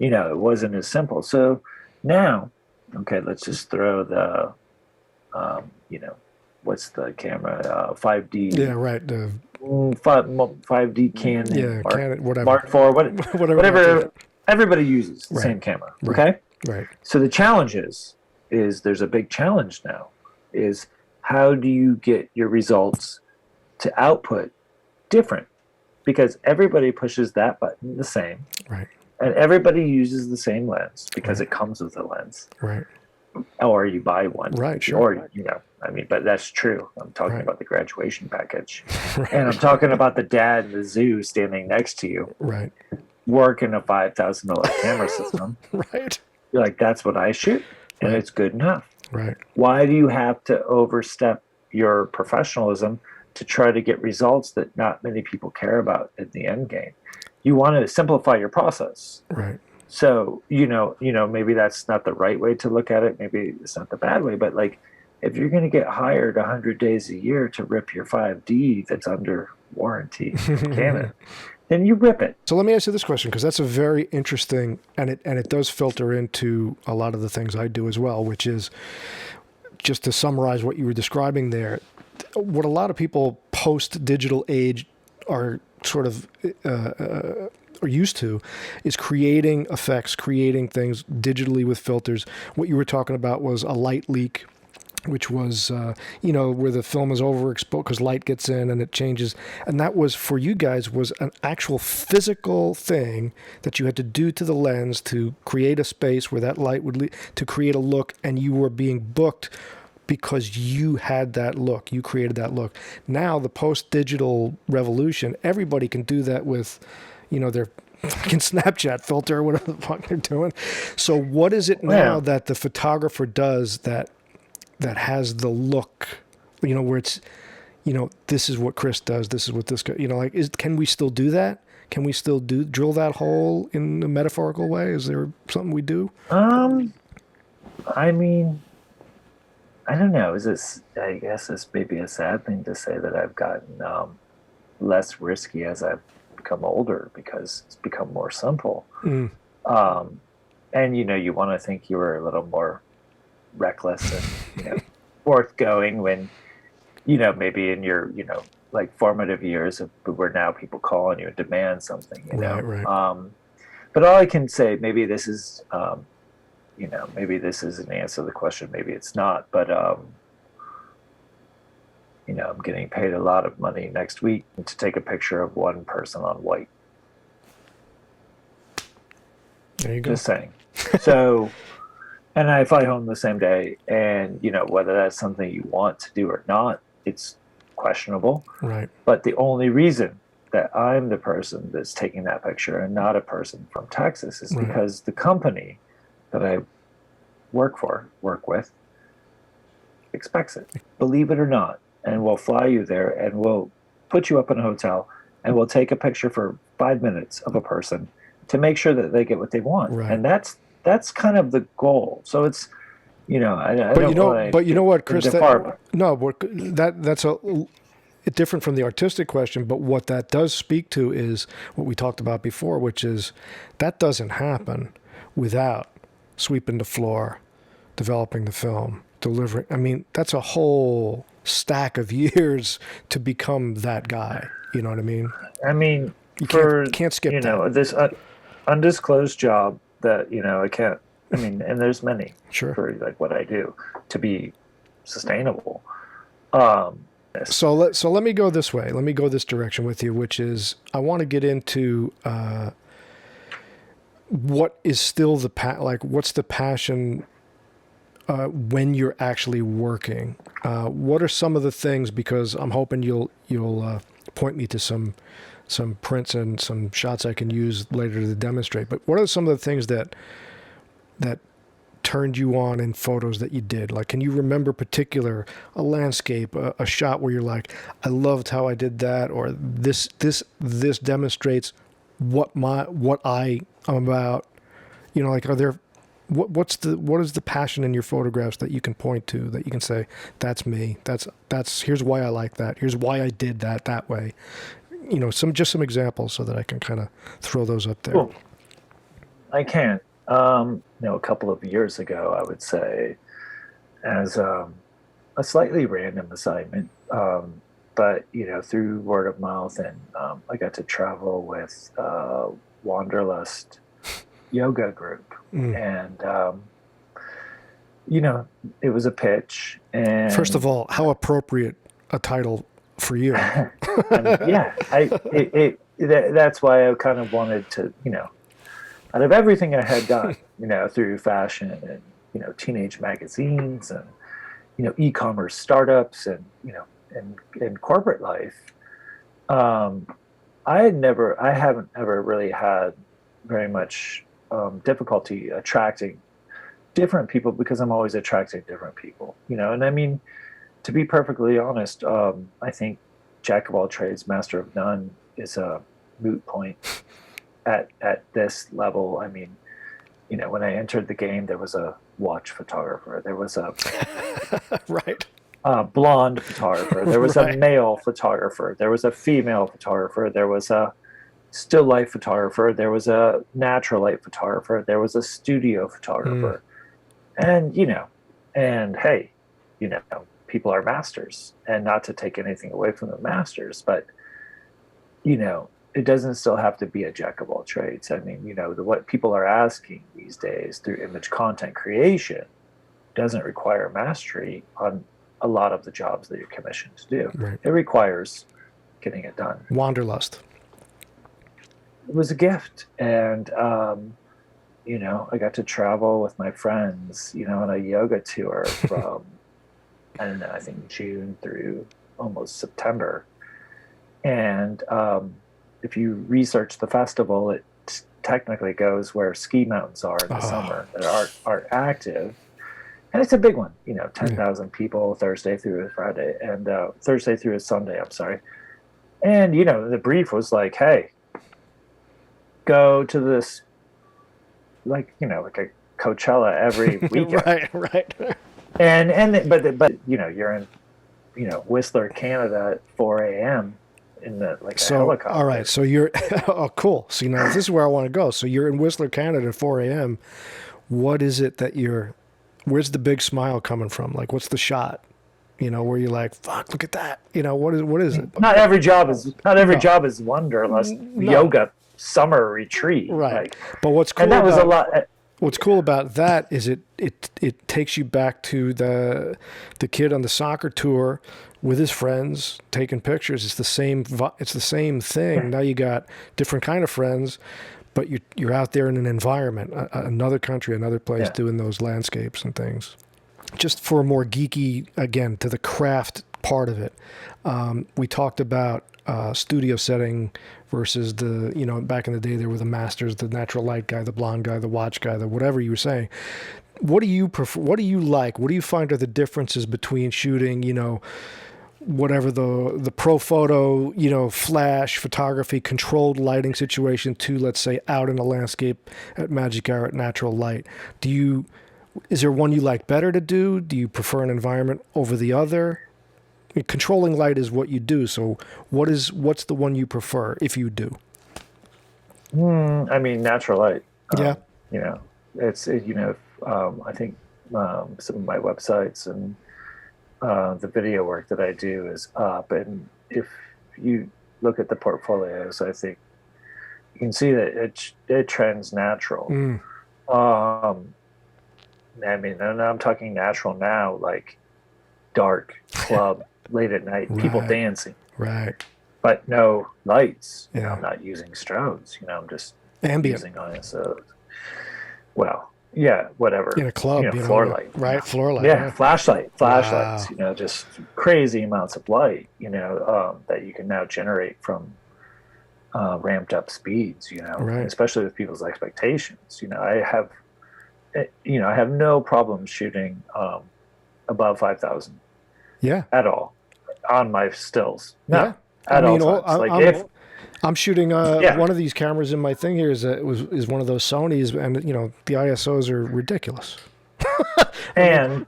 it wasn't as simple. So now, okay, let's just throw the what's the camera 5D? Yeah, right. 5D Canon. Yeah, Canon, whatever. Mark IV, whatever. Everybody uses the same camera. Okay. Right. So the challenge is there's a big challenge now, is how do you get your results to output different, because everybody pushes that button the same, Right. and everybody uses the same lens because Right. it comes with a lens, Right. or you buy one, Right. Sure. or I mean, but that's true. I'm talking Right. about the graduation package, Right. and I'm talking about the dad in the zoo standing next to you, Right. working a $5,000 camera system. Right. You're like, that's what I shoot, and Right. it's good enough. Right. Why do you have to overstep your professionalism to try to get results that not many people care about in the end game? You want to simplify your process. Right. So, maybe that's not the right way to look at it. Maybe it's not the bad way, but like, if you're going to get hired 100 days a year to rip your 5D that's under warranty from Canon, then you rip it. So let me ask you this question, because that's a very interesting, and it does filter into a lot of the things I do as well, which is, just to summarize what you were describing there, what a lot of people post-digital age are sort of are used to is creating effects, creating things digitally with filters. What you were talking about was a light leak, which was, where the film is overexposed because light gets in and it changes. And that was, for you guys, was an actual physical thing that you had to do to the lens to create a space where that light would to create a look, and you were being booked because you had that look. You created that look. Now, the post-digital revolution, everybody can do that with, their fucking Snapchat filter or whatever the fuck they're doing. So what is it now that the photographer does that has the look, where it's, this is what Chris does, this is what this guy, can we still do that? Can we still drill that hole in a metaphorical way? Is there something we do? I mean, I don't know. I guess it's maybe a sad thing to say that I've gotten less risky as I've become older, because it's become more simple. And, you want to think you were a little more reckless and forth going when maybe in your like formative years where now people call on you and demand something, Right. But all I can say, maybe this is maybe this is an answer to the question, maybe it's not, but I'm getting paid a lot of money next week to take a picture of one person on white. There you go. Just saying. So and I fly home the same day, and whether that's something you want to do or not, it's questionable. Right. But the only reason that I'm the person that's taking that picture and not a person from Texas is because the company that I work with, expects it. Believe it or not. And we'll fly you there, and we'll put you up in a hotel, and we'll take a picture for 5 minutes of a person to make sure that they get what they want. Right. And that's kind of the goal. So it's, but you know what, Chris? That's different from the artistic question. But what that does speak to is what we talked about before, which is that doesn't happen without sweeping the floor, developing the film, delivering. I mean, that's a whole stack of years to become that guy. You know what I mean? I mean, you can't skip that. This undisclosed job that I can't. I mean, and there's many for like what I do to be sustainable. So let me go this way. Let me go this direction with you, which is I want to get into what is still what's the passion when you're actually working. What are some of the things? Because I'm hoping you'll point me to some prints and some shots I can use later to demonstrate. But what are some of the things that turned you on in photos that you did? Like, can you remember a landscape, a shot where you're like, I loved how I did that, or this demonstrates what I am about? Like, are there what is the passion in your photographs that you can point to, that you can say, that's me, that's here's why I like that, here's why I did that way? Some examples so that I can kind of throw those up there. Cool. I can. A couple of years ago, I would say, as a slightly random assignment, but through word of mouth, and I got to travel with Wanderlust yoga group, and it was a pitch. And first of all, how appropriate a title for you. Yeah, that's why I kind of wanted to, out of everything I had done, through fashion and, teenage magazines and, e-commerce startups and, and corporate life, I haven't ever really had very much difficulty attracting different people because I'm always attracting different people, and I mean, to be perfectly honest, I think jack of all trades, master of none is a moot point at this level. I mean, when I entered the game, there was a watch photographer, there was a right. Blonde photographer, there was right. a male photographer, there was a female photographer, there was a still life photographer, there was a natural light photographer, there was a studio photographer, and and hey, people are masters, and not to take anything away from the masters, but it doesn't still have to be a jack of all trades. I mean, what people are asking these days through image content creation doesn't require mastery on a lot of the jobs that you're commissioned to do. Right. It requires getting it done. Wanderlust. It was a gift, and I got to travel with my friends, on a yoga tour from and I think June through almost September. And if you research the festival, it technically goes where ski mountains are in the summer that are active. And it's a big one, 10,000 people Thursday through a Friday, and Thursday through a Sunday, I'm sorry. And, the brief was like, hey, go to this, like a Coachella every weekend. right. But you're in, Whistler, Canada at 4 a.m. in the a helicopter. All right, so you're oh cool. So this is where I want to go. So you're in Whistler, Canada at 4 a.m. What is it that where's the big smile coming from? Like, what's the shot? Where you're like, fuck, look at that. What is it? Not every job is Wanderlust yoga summer retreat. Right. But what's cool and that was a lot. What's cool about that is it takes you back to the kid on the soccer tour with his friends taking pictures. It's the same thing. Yeah. Now you got different kind of friends, but you're out there in an environment, another country, another place, doing those landscapes and things. Just for a more geeky, again, to the craft part of it, we talked about studio setting versus back in the day there were the masters, the natural light guy, the blonde guy, the watch guy, the whatever you were saying. What do you prefer? What do you like? What do you find are the differences between shooting, whatever the pro photo, flash photography, controlled lighting situation to, let's say, out in a landscape at Magic Hour at natural light? Is there one you like better to do? Do you prefer an environment over the other? Controlling light is what you do. So what's the one you prefer if you do? I mean, natural light. Yeah. It's, I think some of my websites and the video work that I do is up. And if you look at the portfolios, I think you can see that it trends natural. I mean, and I'm talking natural now, like dark club, late at night, people dancing. Right. But no lights. Yeah. I'm not using strobes. I'm just ambient using ISOs. Well, yeah, whatever. In a club, floor light. Right, floor light. Yeah, flashlights. Wow. Just crazy amounts of light. That you can now generate from ramped up speeds. right. Especially with people's expectations. I have no problem shooting above 5,000. Yeah. At all on my stills. No. Yeah. At all times. I'm shooting one of these cameras in my thing here is one of those Sonys, and the ISOs are ridiculous. And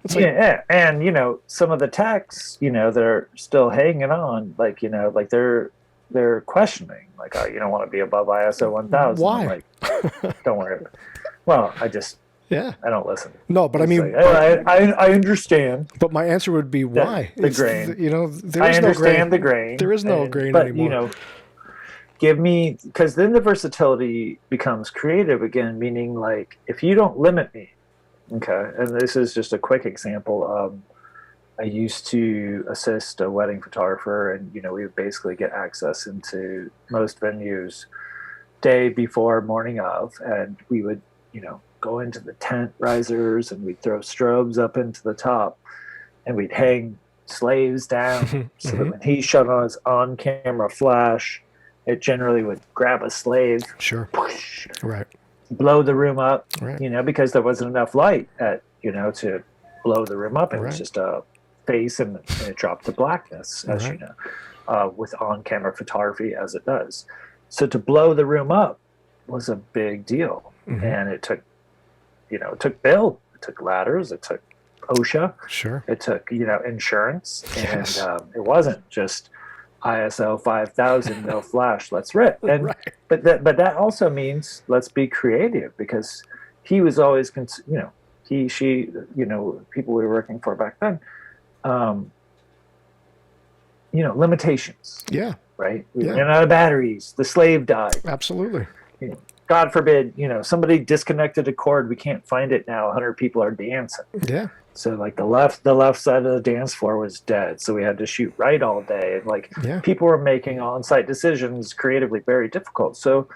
some of the techs, they're still hanging on, like they're questioning, like, oh, you don't want to be above ISO 1000. Why? I'm like, don't worry. Well, I don't listen. No, but I mean, like, I understand. But my answer would be why? The grain. There is no grain. The grain. There is no grain anymore. Give me, because then the versatility becomes creative again, meaning like if you don't limit me, okay, and this is just a quick example. I used to assist a wedding photographer, and we would basically get access into most venues day before, morning of, and we would go into the tent risers and we'd throw strobes up into the top, and we'd hang slaves down so that when he shut on his on-camera flash, it generally would grab a slave, Sure. whoosh, Right. blow the room up, Right. because there wasn't enough light to blow the room up. It was Right. just a face, and it dropped to blackness, as Right. with on-camera photography as it does. So to blow the room up was a big deal, and it took build, it took ladders, it took OSHA, Sure. it took insurance, Yes. and it wasn't just ISO 5000, no flash, let's rip. And Right. but that also means let's be creative, because he was always he she people we were working for back then, limitations, Yeah. right? We Yeah. ran out of batteries, the slave died, Absolutely. God forbid, somebody disconnected a cord, we can't find it now, 100 people are dancing. Yeah. So like the left side of the dance floor was dead, so we had to shoot right all day, and Yeah. people were making on-site decisions, creatively very difficult. So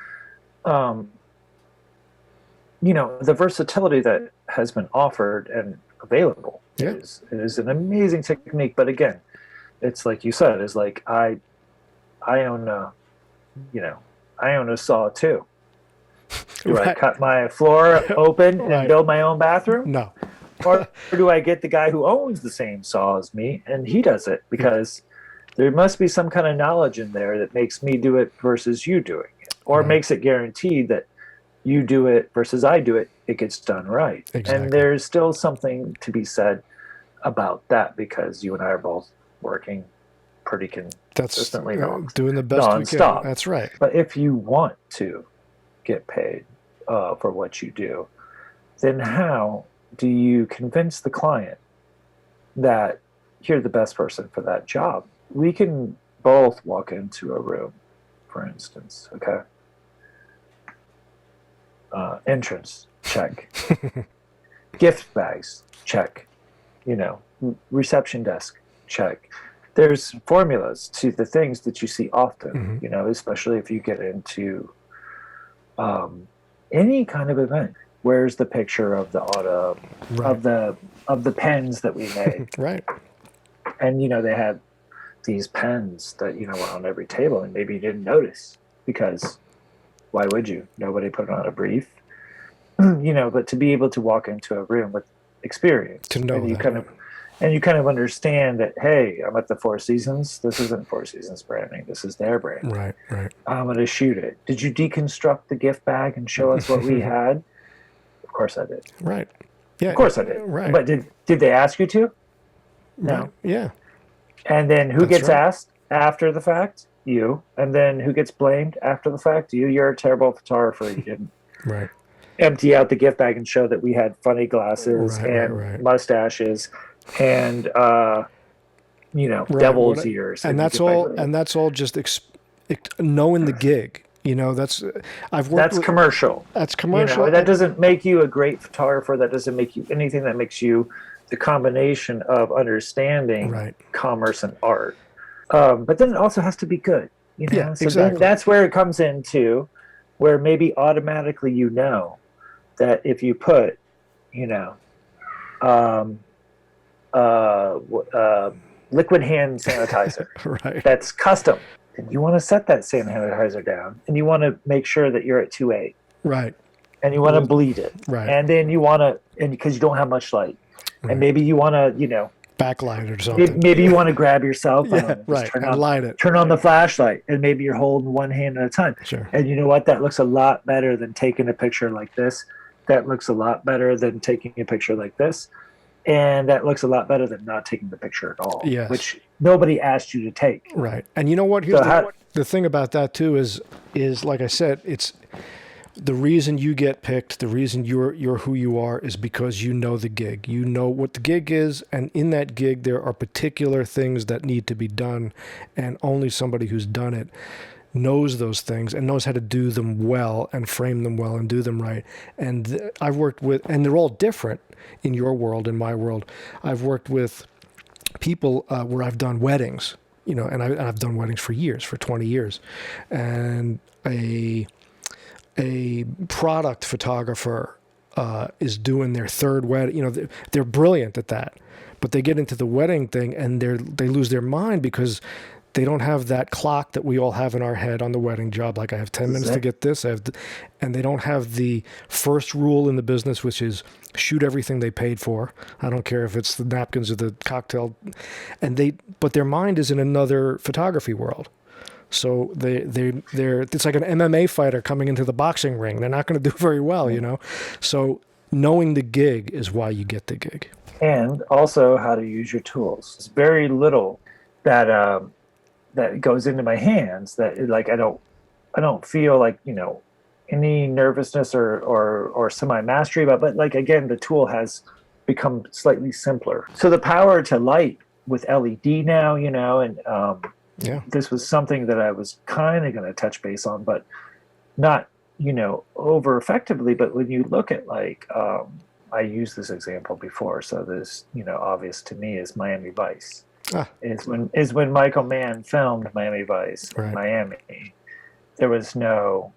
the versatility that has been offered and available Yeah. is an amazing technique. But again, it's like you said, is like I own a saw too. Do I Right. cut my floor open and Right. build my own bathroom? No. Or do I get the guy who owns the same saw as me and he does it? Because there must be some kind of knowledge in there that makes me do it versus you doing it, or makes it guaranteed that you do it versus I do it, it gets done right. Exactly. And there's still something to be said about that, because you and I are both working pretty That's consistently doing the best we nonstop. can. That's right. But if you want to get paid for what you do, then how do you convince the client that you're the best person for that job? We can both walk into a room, for instance, okay? Entrance, check. Gift bags, check. Reception desk, check. There's formulas to the things that you see often, especially if you get into any kind of event. Where's the picture of the auto, Right. of the pens that we made? Right. And they had these pens that were on every table, and maybe you didn't notice, because why would you? Nobody put it on a brief. But to be able to walk into a room with experience, To know and you that. kind of understand that, hey, I'm at the Four Seasons. This isn't Four Seasons branding. This is their brand. Right. Right. I'm going to shoot it. Did you deconstruct the gift bag and show us what we had? Of course I did. Right. Yeah. Of course I did. Right. But did they ask you to? No. Right. Yeah. And then who That's gets right. asked after the fact? You. And then who gets blamed after the fact? You. You're a terrible photographer. You didn't Right. empty out the gift bag and show that we had funny glasses Right, and right. mustaches and Right. devil's ears. And the that's gift bag. all. And that's all just knowing the gig. That's I've worked. That's with, commercial. That's commercial. That doesn't make you a great photographer. That doesn't make you anything. That makes you the combination of understanding Right. commerce and art. But then it also has to be good. Yeah, So exactly. then that's where it comes into where maybe automatically that if you put, liquid hand sanitizer Right. that's custom, and you want to set that sanitizer down, and you want to make sure that you're at 2.8, Right. and you want to bleed it, Right. and then you want to, and because you don't have much light, and maybe you want to, Backlight or something. maybe you want to grab your cell phone, Yeah. and just Right. And light it. turn on the flashlight, and maybe you're holding one hand at a time. Sure. And you know what? That looks a lot better than taking a picture like this. That looks a lot better than taking a picture like this. And that looks a lot better than not taking the picture at all, Yes. which nobody asked you to take. Right. And you know what? Here's So the thing about that too is like I said, it's the reason you get picked, the reason you're who you are is because you know the gig. You know what the gig is, and in that gig there are particular things that need to be done, and only somebody who's done it knows those things and knows how to do them well and frame them well and do them right. And I've worked with, and they're all different in your world, in my world. I've worked with people where I've done weddings, and I've done weddings for years, for 20 years, and a product photographer is doing their third wedding. They're brilliant at that, but they get into the wedding thing and they lose their mind because they don't have that clock that we all have in our head on the wedding job. Like, I have 10 minutes to get this. And they don't have the first rule in the business, which is shoot everything they paid for. I don't care if it's the napkins or the cocktail. But their mind is in another photography world. So it's like an MMA fighter coming into the boxing ring. They're not going to do very well, So knowing the gig is why you get the gig. And also how to use your tools. It's very little that goes into my hands that, like, I don't feel like, any nervousness or semi-mastery about, but like, again, the tool has become slightly simpler. So the power to light with LED now, and this was something that I was kind of going to touch base on, but not, over effectively. But when you look at, like, I used this example before, so this, obvious to me is Miami Vice. Is when Michael Mann filmed Miami Vice in Miami. There was no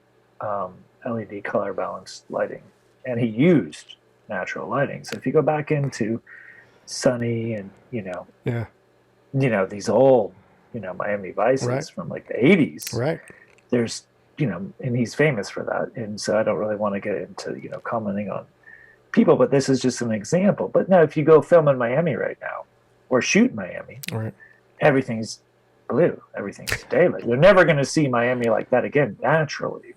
LED color balanced lighting, and he used natural lighting. So if you go back into Sunny and these old Miami Vices from like the 80s, there's and he's famous for that. And so I don't really want to get into commenting on people, but this is just an example. But now if you go film in Miami right now, or shoot in Miami, everything's blue, everything's daylight. You're never going to see Miami like that again naturally,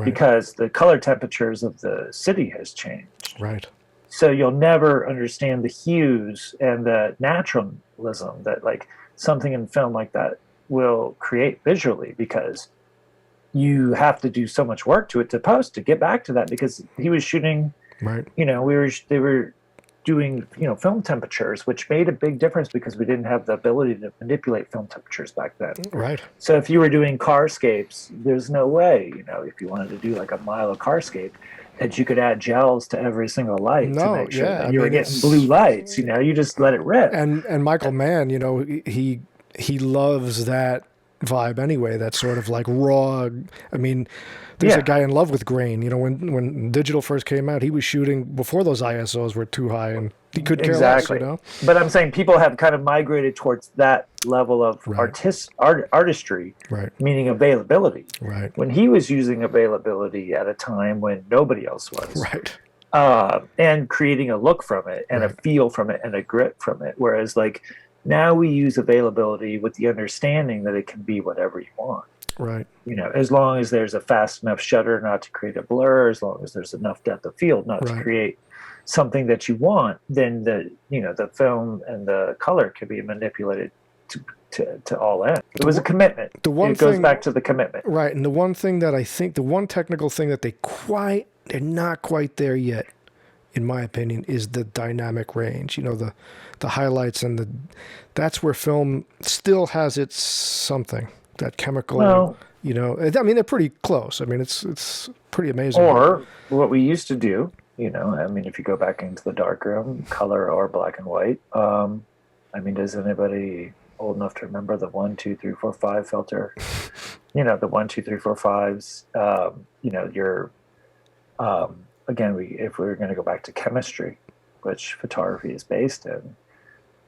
because the color temperatures of the city has changed. So you'll never understand the hues and the naturalism that, like, something in film like that will create visually, because you have to do so much work to it to post to get back to that, because he was shooting, they were doing film temperatures, which made a big difference because we didn't have the ability to manipulate film temperatures back then. So if you were doing carscapes, there's no way, if you wanted to do like a mile of carscape, that you could add gels to every single light to make sure that you were getting blue lights. You just let it rip. And Michael Mann, he loves that vibe anyway, that sort of like raw. I mean, there's a guy in love with grain. When digital first came out, he was shooting before those ISOs were too high, and he could care less. But I'm saying people have kind of migrated towards that level of artistry, meaning availability. When he was using availability at a time when nobody else was, and creating a look from it and a feel from it and a grit from it. Whereas, like, now we use availability with the understanding that it can be whatever you want. As long as there's a fast enough shutter not to create a blur, as long as there's enough depth of field not to create something that you want, then the film and the color can be manipulated to all ends. It was a commitment. It goes back to the commitment. And the one thing that I think, the one technical thing that they're not quite there yet, in my opinion, is the dynamic range. The highlights and that's where film still has its something. That chemical, I mean, they're pretty close. I mean, it's pretty amazing. Or what we used to do, I mean, if you go back into the darkroom, color or black and white. I mean, does anybody old enough to remember the 1, 2, 3, 4, 5 filter? The 1, 2, 3, 4, 5s. Your again, if we were going to go back to chemistry, which photography is based in.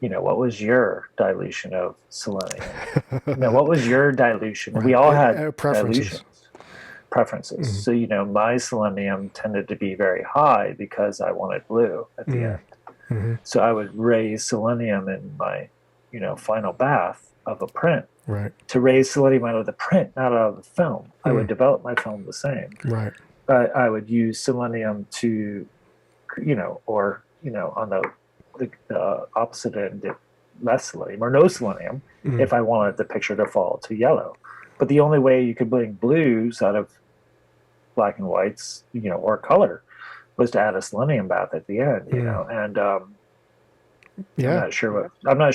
What was your dilution of selenium? What was your dilution? We all had preferences. So, my selenium tended to be very high because I wanted blue at the end. So I would raise selenium in my, final bath of a print to raise selenium out of the print, not out of the film. I would develop my film the same. But I would use selenium to, on the opposite end, less selenium or no selenium if I wanted the picture to fall to yellow. But the only way you could bring blues out of black and whites, or color, was to add a selenium bath at the end, and I'm not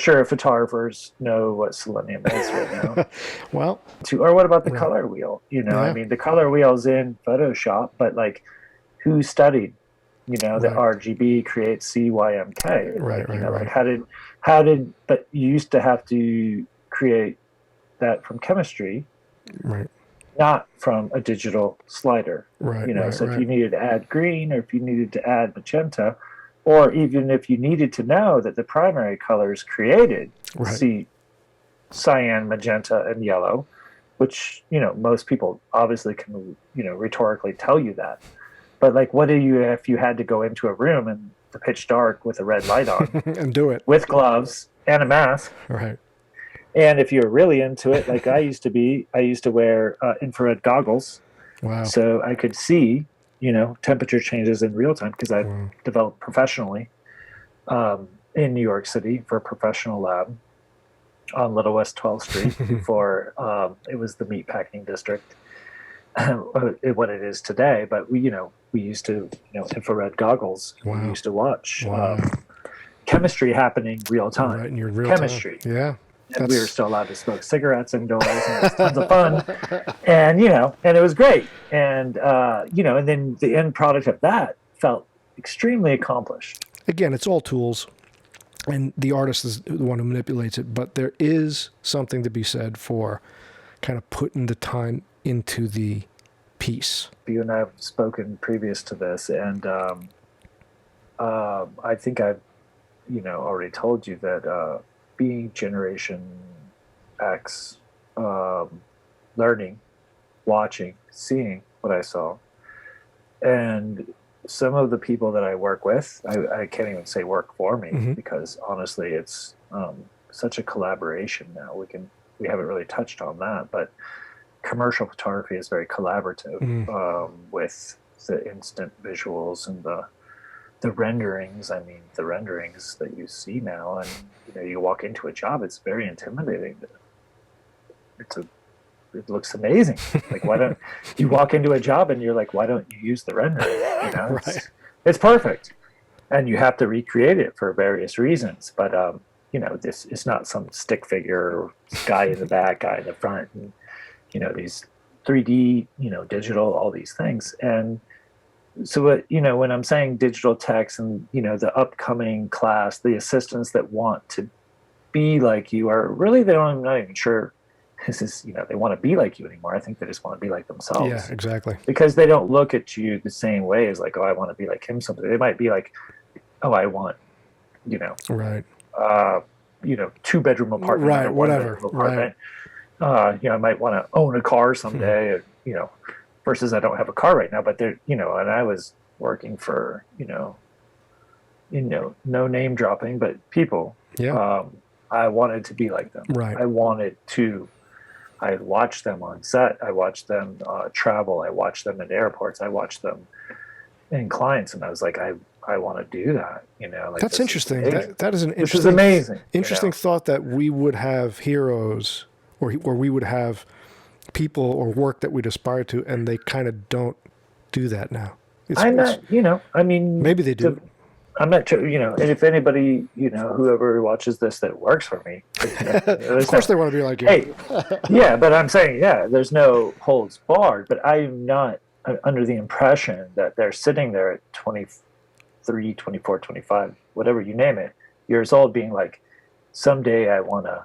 sure if photographers know what selenium is right now. Or what about the color wheel? I mean, the color wheel's in Photoshop, but like, who studied The RGB creates CYMK. Right. But you used to have to create that from chemistry, Right. not from a digital slider. Right. So if you needed to add green, or if you needed to add magenta, or even if you needed to know that the primary colors created cyan, magenta, and yellow, which most people obviously can rhetorically tell you that. But like, what do you if you had to go into a room in the pitch dark with a red light on and do it with gloves and a mask? Right. And if you're really into it, like I used to wear infrared goggles. Wow. So I could see, temperature changes in real time, because I developed professionally in New York City for a professional lab on Little West 12th Street before it was the meatpacking district, what it is today. But we used to, infrared goggles. Wow. We used to watch Wow. chemistry happening real time. Right, in your real chemistry. Time. Yeah. And we were still allowed to smoke cigarettes indoors, and it was tons of fun. And, and it was great. And, and then the end product of that felt extremely accomplished. Again, it's all tools, and the artist is the one who manipulates it. But there is something to be said for kind of putting the time into the piece. You and I have spoken previous to this, and I think I've, already told you that being Generation X, learning, watching, seeing what I saw, and some of the people that I work with, I can't even say work for me, because honestly, it's such a collaboration now. We haven't really touched on that, but commercial photography is very collaborative with the instant visuals and the renderings. I mean, the renderings that you see now, and you walk into a job, it's very intimidating. It looks amazing. Like, why don't you walk into a job and you're like, why don't you use the rendering? Right. It's perfect, and you have to recreate it for various reasons. But this is not some stick figure, guy in the back, guy in the front, and these 3D, digital, all these things. And so, when I'm saying digital techs and, the upcoming class, the assistants that want to be like you are really, I'm not even sure this is, they want to be like you anymore. I think they just want to be like themselves. Yeah, exactly. Because they don't look at you the same way as like, oh, I want to be like him someday. They might be like, oh, I want, right. 2-bedroom apartment. Right, whatever. Apartment. Right. I might want to own a car someday, versus I don't have a car right now. But and I was working for, no name dropping, but people. Yeah. I wanted to be like them. Right. I watched them on set. I watched them travel. I watched them in airports. I watched them in clients, and I was like, I want to do that. Like, that's interesting. That is an interesting. This is amazing. Interesting thought that we would have heroes, or we would have people or work that we'd aspire to, and they kind of don't do that now. I mean, maybe they do. I'm not sure, and if anybody, whoever watches this that works for me, of course they want to be like you. Hey, yeah, but I'm saying, there's no holds barred, but I'm not under the impression that they're sitting there at 23, 24, 25, whatever you name it, years old, being like, someday I want to,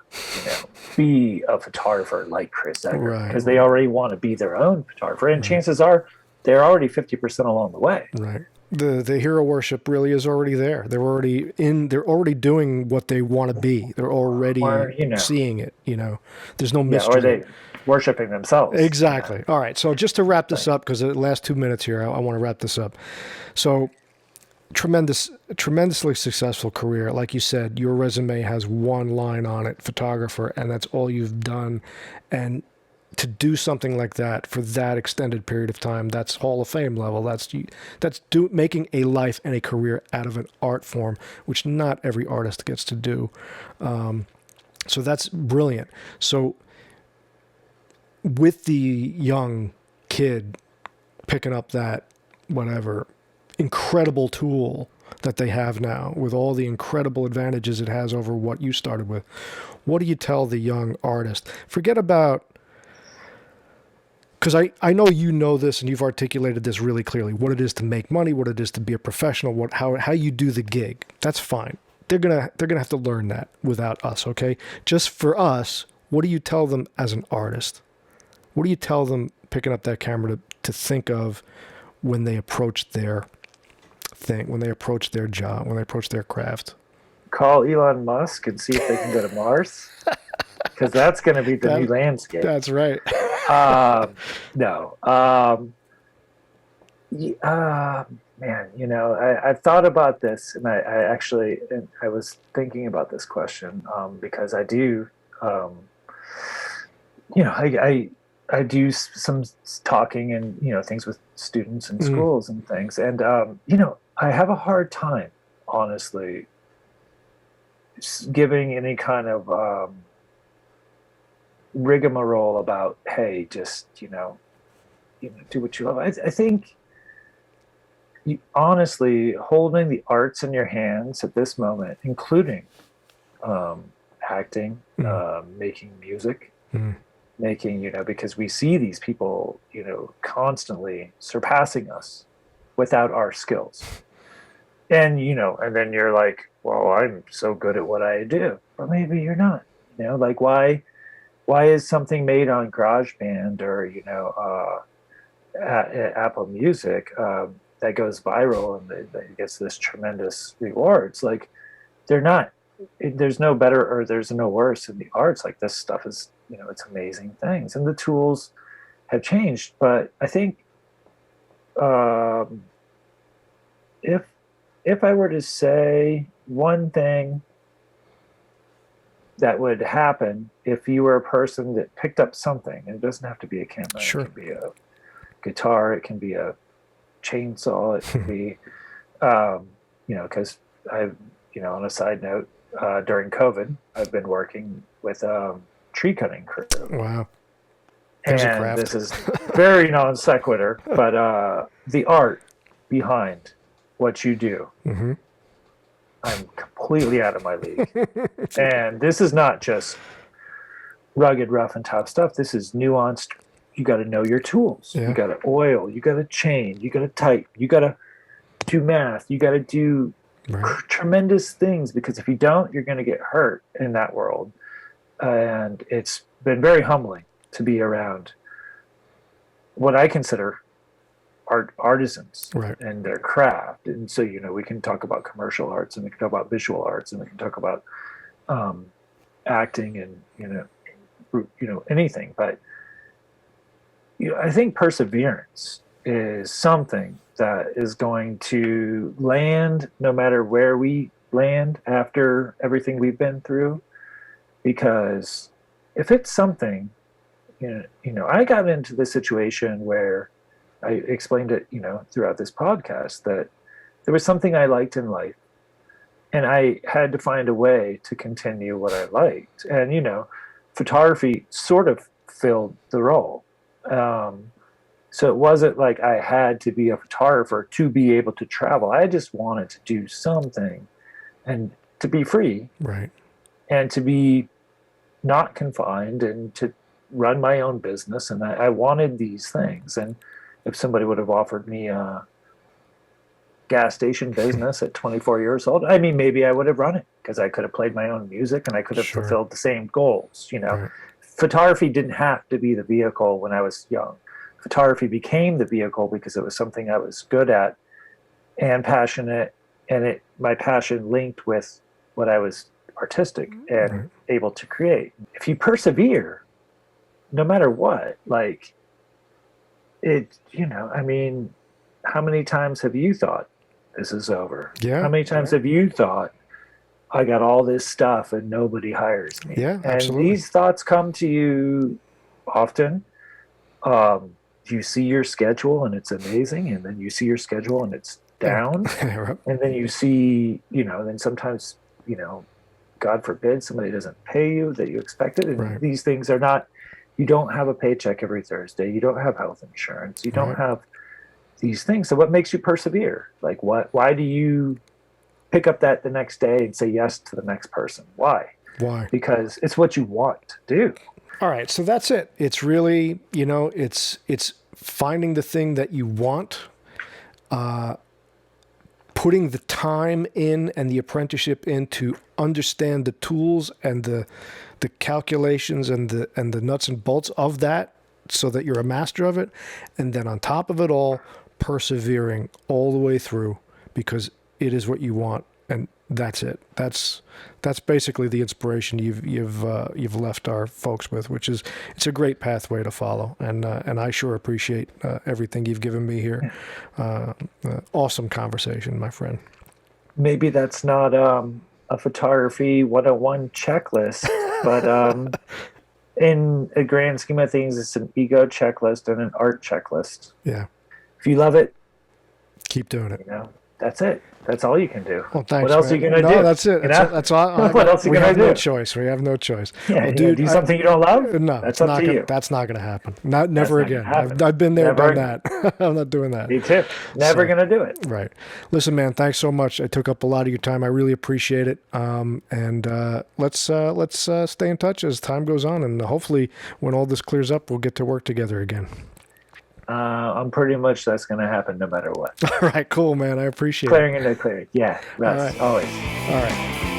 be a photographer like Chris Eckert, because they already want to be their own photographer, and chances are they're already 50% along the way. Right. The hero worship really is already there. They're already doing what they want to be. They're already seeing it, There's no mystery. Or they worshiping themselves. Exactly. All right. So just to wrap this up, because the last 2 minutes here, I want to wrap this up. So tremendously successful career. Like you said, your resume has one line on it, photographer, and that's all you've done. And to do something like that for that extended period of time, that's Hall of Fame level. That's making a life and a career out of an art form, which not every artist gets to do. So that's brilliant. So with the young kid picking up that whatever incredible tool that they have now, with all the incredible advantages it has over what you started with, what do you tell the young artist? Forget about because I know you know this and you've articulated this really clearly, what it is to make money, what it is to be a professional, how you do the gig. That's fine. They're gonna have to learn that without us, okay? Just for us, what do you tell them as an artist? What do you tell them picking up that camera to think of when they approach their thing, when they approach their job, when they approach their craft? Call Elon Musk and see if they can go to Mars, because that's going to be the new landscape. That's right. No. Man, I've thought about this, and I was thinking about this question because I do, I do some talking and things with students in schools and things, and I have a hard time, honestly, giving any kind of rigmarole about, hey, just do what you love. I think honestly, holding the arts in your hands at this moment, including acting, making music, making, because we see these people, constantly surpassing us without our skills. And, and then you're like, well, I'm so good at what I do. But maybe you're not, like why is something made on GarageBand or, Apple Music, that goes viral and that gets this tremendous rewards? Like, they're not, there's no better or there's no worse in the arts. Like, this stuff is, it's amazing things, and the tools have changed. But I think if I were to say one thing that would happen if you were a person that picked up something, and it doesn't have to be a camera, sure. It can be a guitar, it can be a chainsaw, it can be, because I've, on a side note, during COVID, I've been working with a tree cutting crew. Wow. And this is very non sequitur, but the art behind what you do, I'm completely out of my league. And this is not just rugged, rough, and tough stuff. This is nuanced. You got to know your tools. Yeah. You got to oil. You got to chain. You got to type. You got to do math. You got to do tremendous things, because if you don't, you're going to get hurt in that world. And it's been very humbling to be around what I consider artisans and their craft. And so, we can talk about commercial arts, and we can talk about visual arts, and we can talk about acting and, anything. But, I think perseverance is something that is going to land no matter where we land after everything we've been through. Because if it's something, I got into this situation where I explained it, throughout this podcast, that there was something I liked in life, and I had to find a way to continue what I liked. And, photography sort of filled the role. So it wasn't like I had to be a photographer to be able to travel. I just wanted to do something and to be free. Right. And to be not confined, and to run my own business. And I wanted these things. And if somebody would have offered me a gas station business at 24 years old, I mean, maybe I would have run it, because I could have played my own music and I could have fulfilled the same goals. Right. Photography didn't have to be the vehicle when I was young. Photography became the vehicle because it was something I was good at and passionate, and my passion linked with what I was artistic and able to create. If you persevere, no matter what, like it, I mean, how many times have you thought this is over? Yeah. How many times have you thought, I got all this stuff and nobody hires me? Yeah, absolutely. And these thoughts come to you often. You see your schedule and it's amazing, and then you see your schedule and it's down. And then you see, then sometimes, God forbid, somebody doesn't pay you that you expected. And these things are not, you don't have a paycheck every Thursday. You don't have health insurance. You don't have these things. So what makes you persevere? Like, why do you pick up that the next day and say yes to the next person? Why? Why? Because it's what you want to do. All right, so that's it. It's really, it's finding the thing that you want, putting the time in and the apprenticeship in to understand the tools and the calculations and the nuts and bolts of that, so that you're a master of it, and then on top of it all, persevering all the way through, because it is what you want, and that's it. That's basically the inspiration you've left our folks with, which is, it's a great pathway to follow, and I sure appreciate everything you've given me here. Awesome conversation, my friend. Maybe that's not a photography 101 checklist, but in a grand scheme of things, it's an ego checklist and an art checklist. Yeah. If you love it, Keep doing it. That's it. That's all you can do. Well, thanks, what else man. are you going to do? No, that's it. That's all. What else are you we going have to do? no choice. We have no choice. Yeah, well, dude, do something you don't love? No, that's up to you. That's not going to happen. Never not again. gonna happen. I've been there, Never done that. I'm not doing that. Me too. Never going to do it. Right. Listen, man, thanks so much. I took up a lot of your time. I really appreciate it. And let's stay in touch as time goes on, and hopefully when all this clears up, we'll get to work together again. I'm pretty much that's going to happen no matter what. All right, cool, man. I appreciate Clearing and no clearing. Yeah, Russ, right. always. it. All right.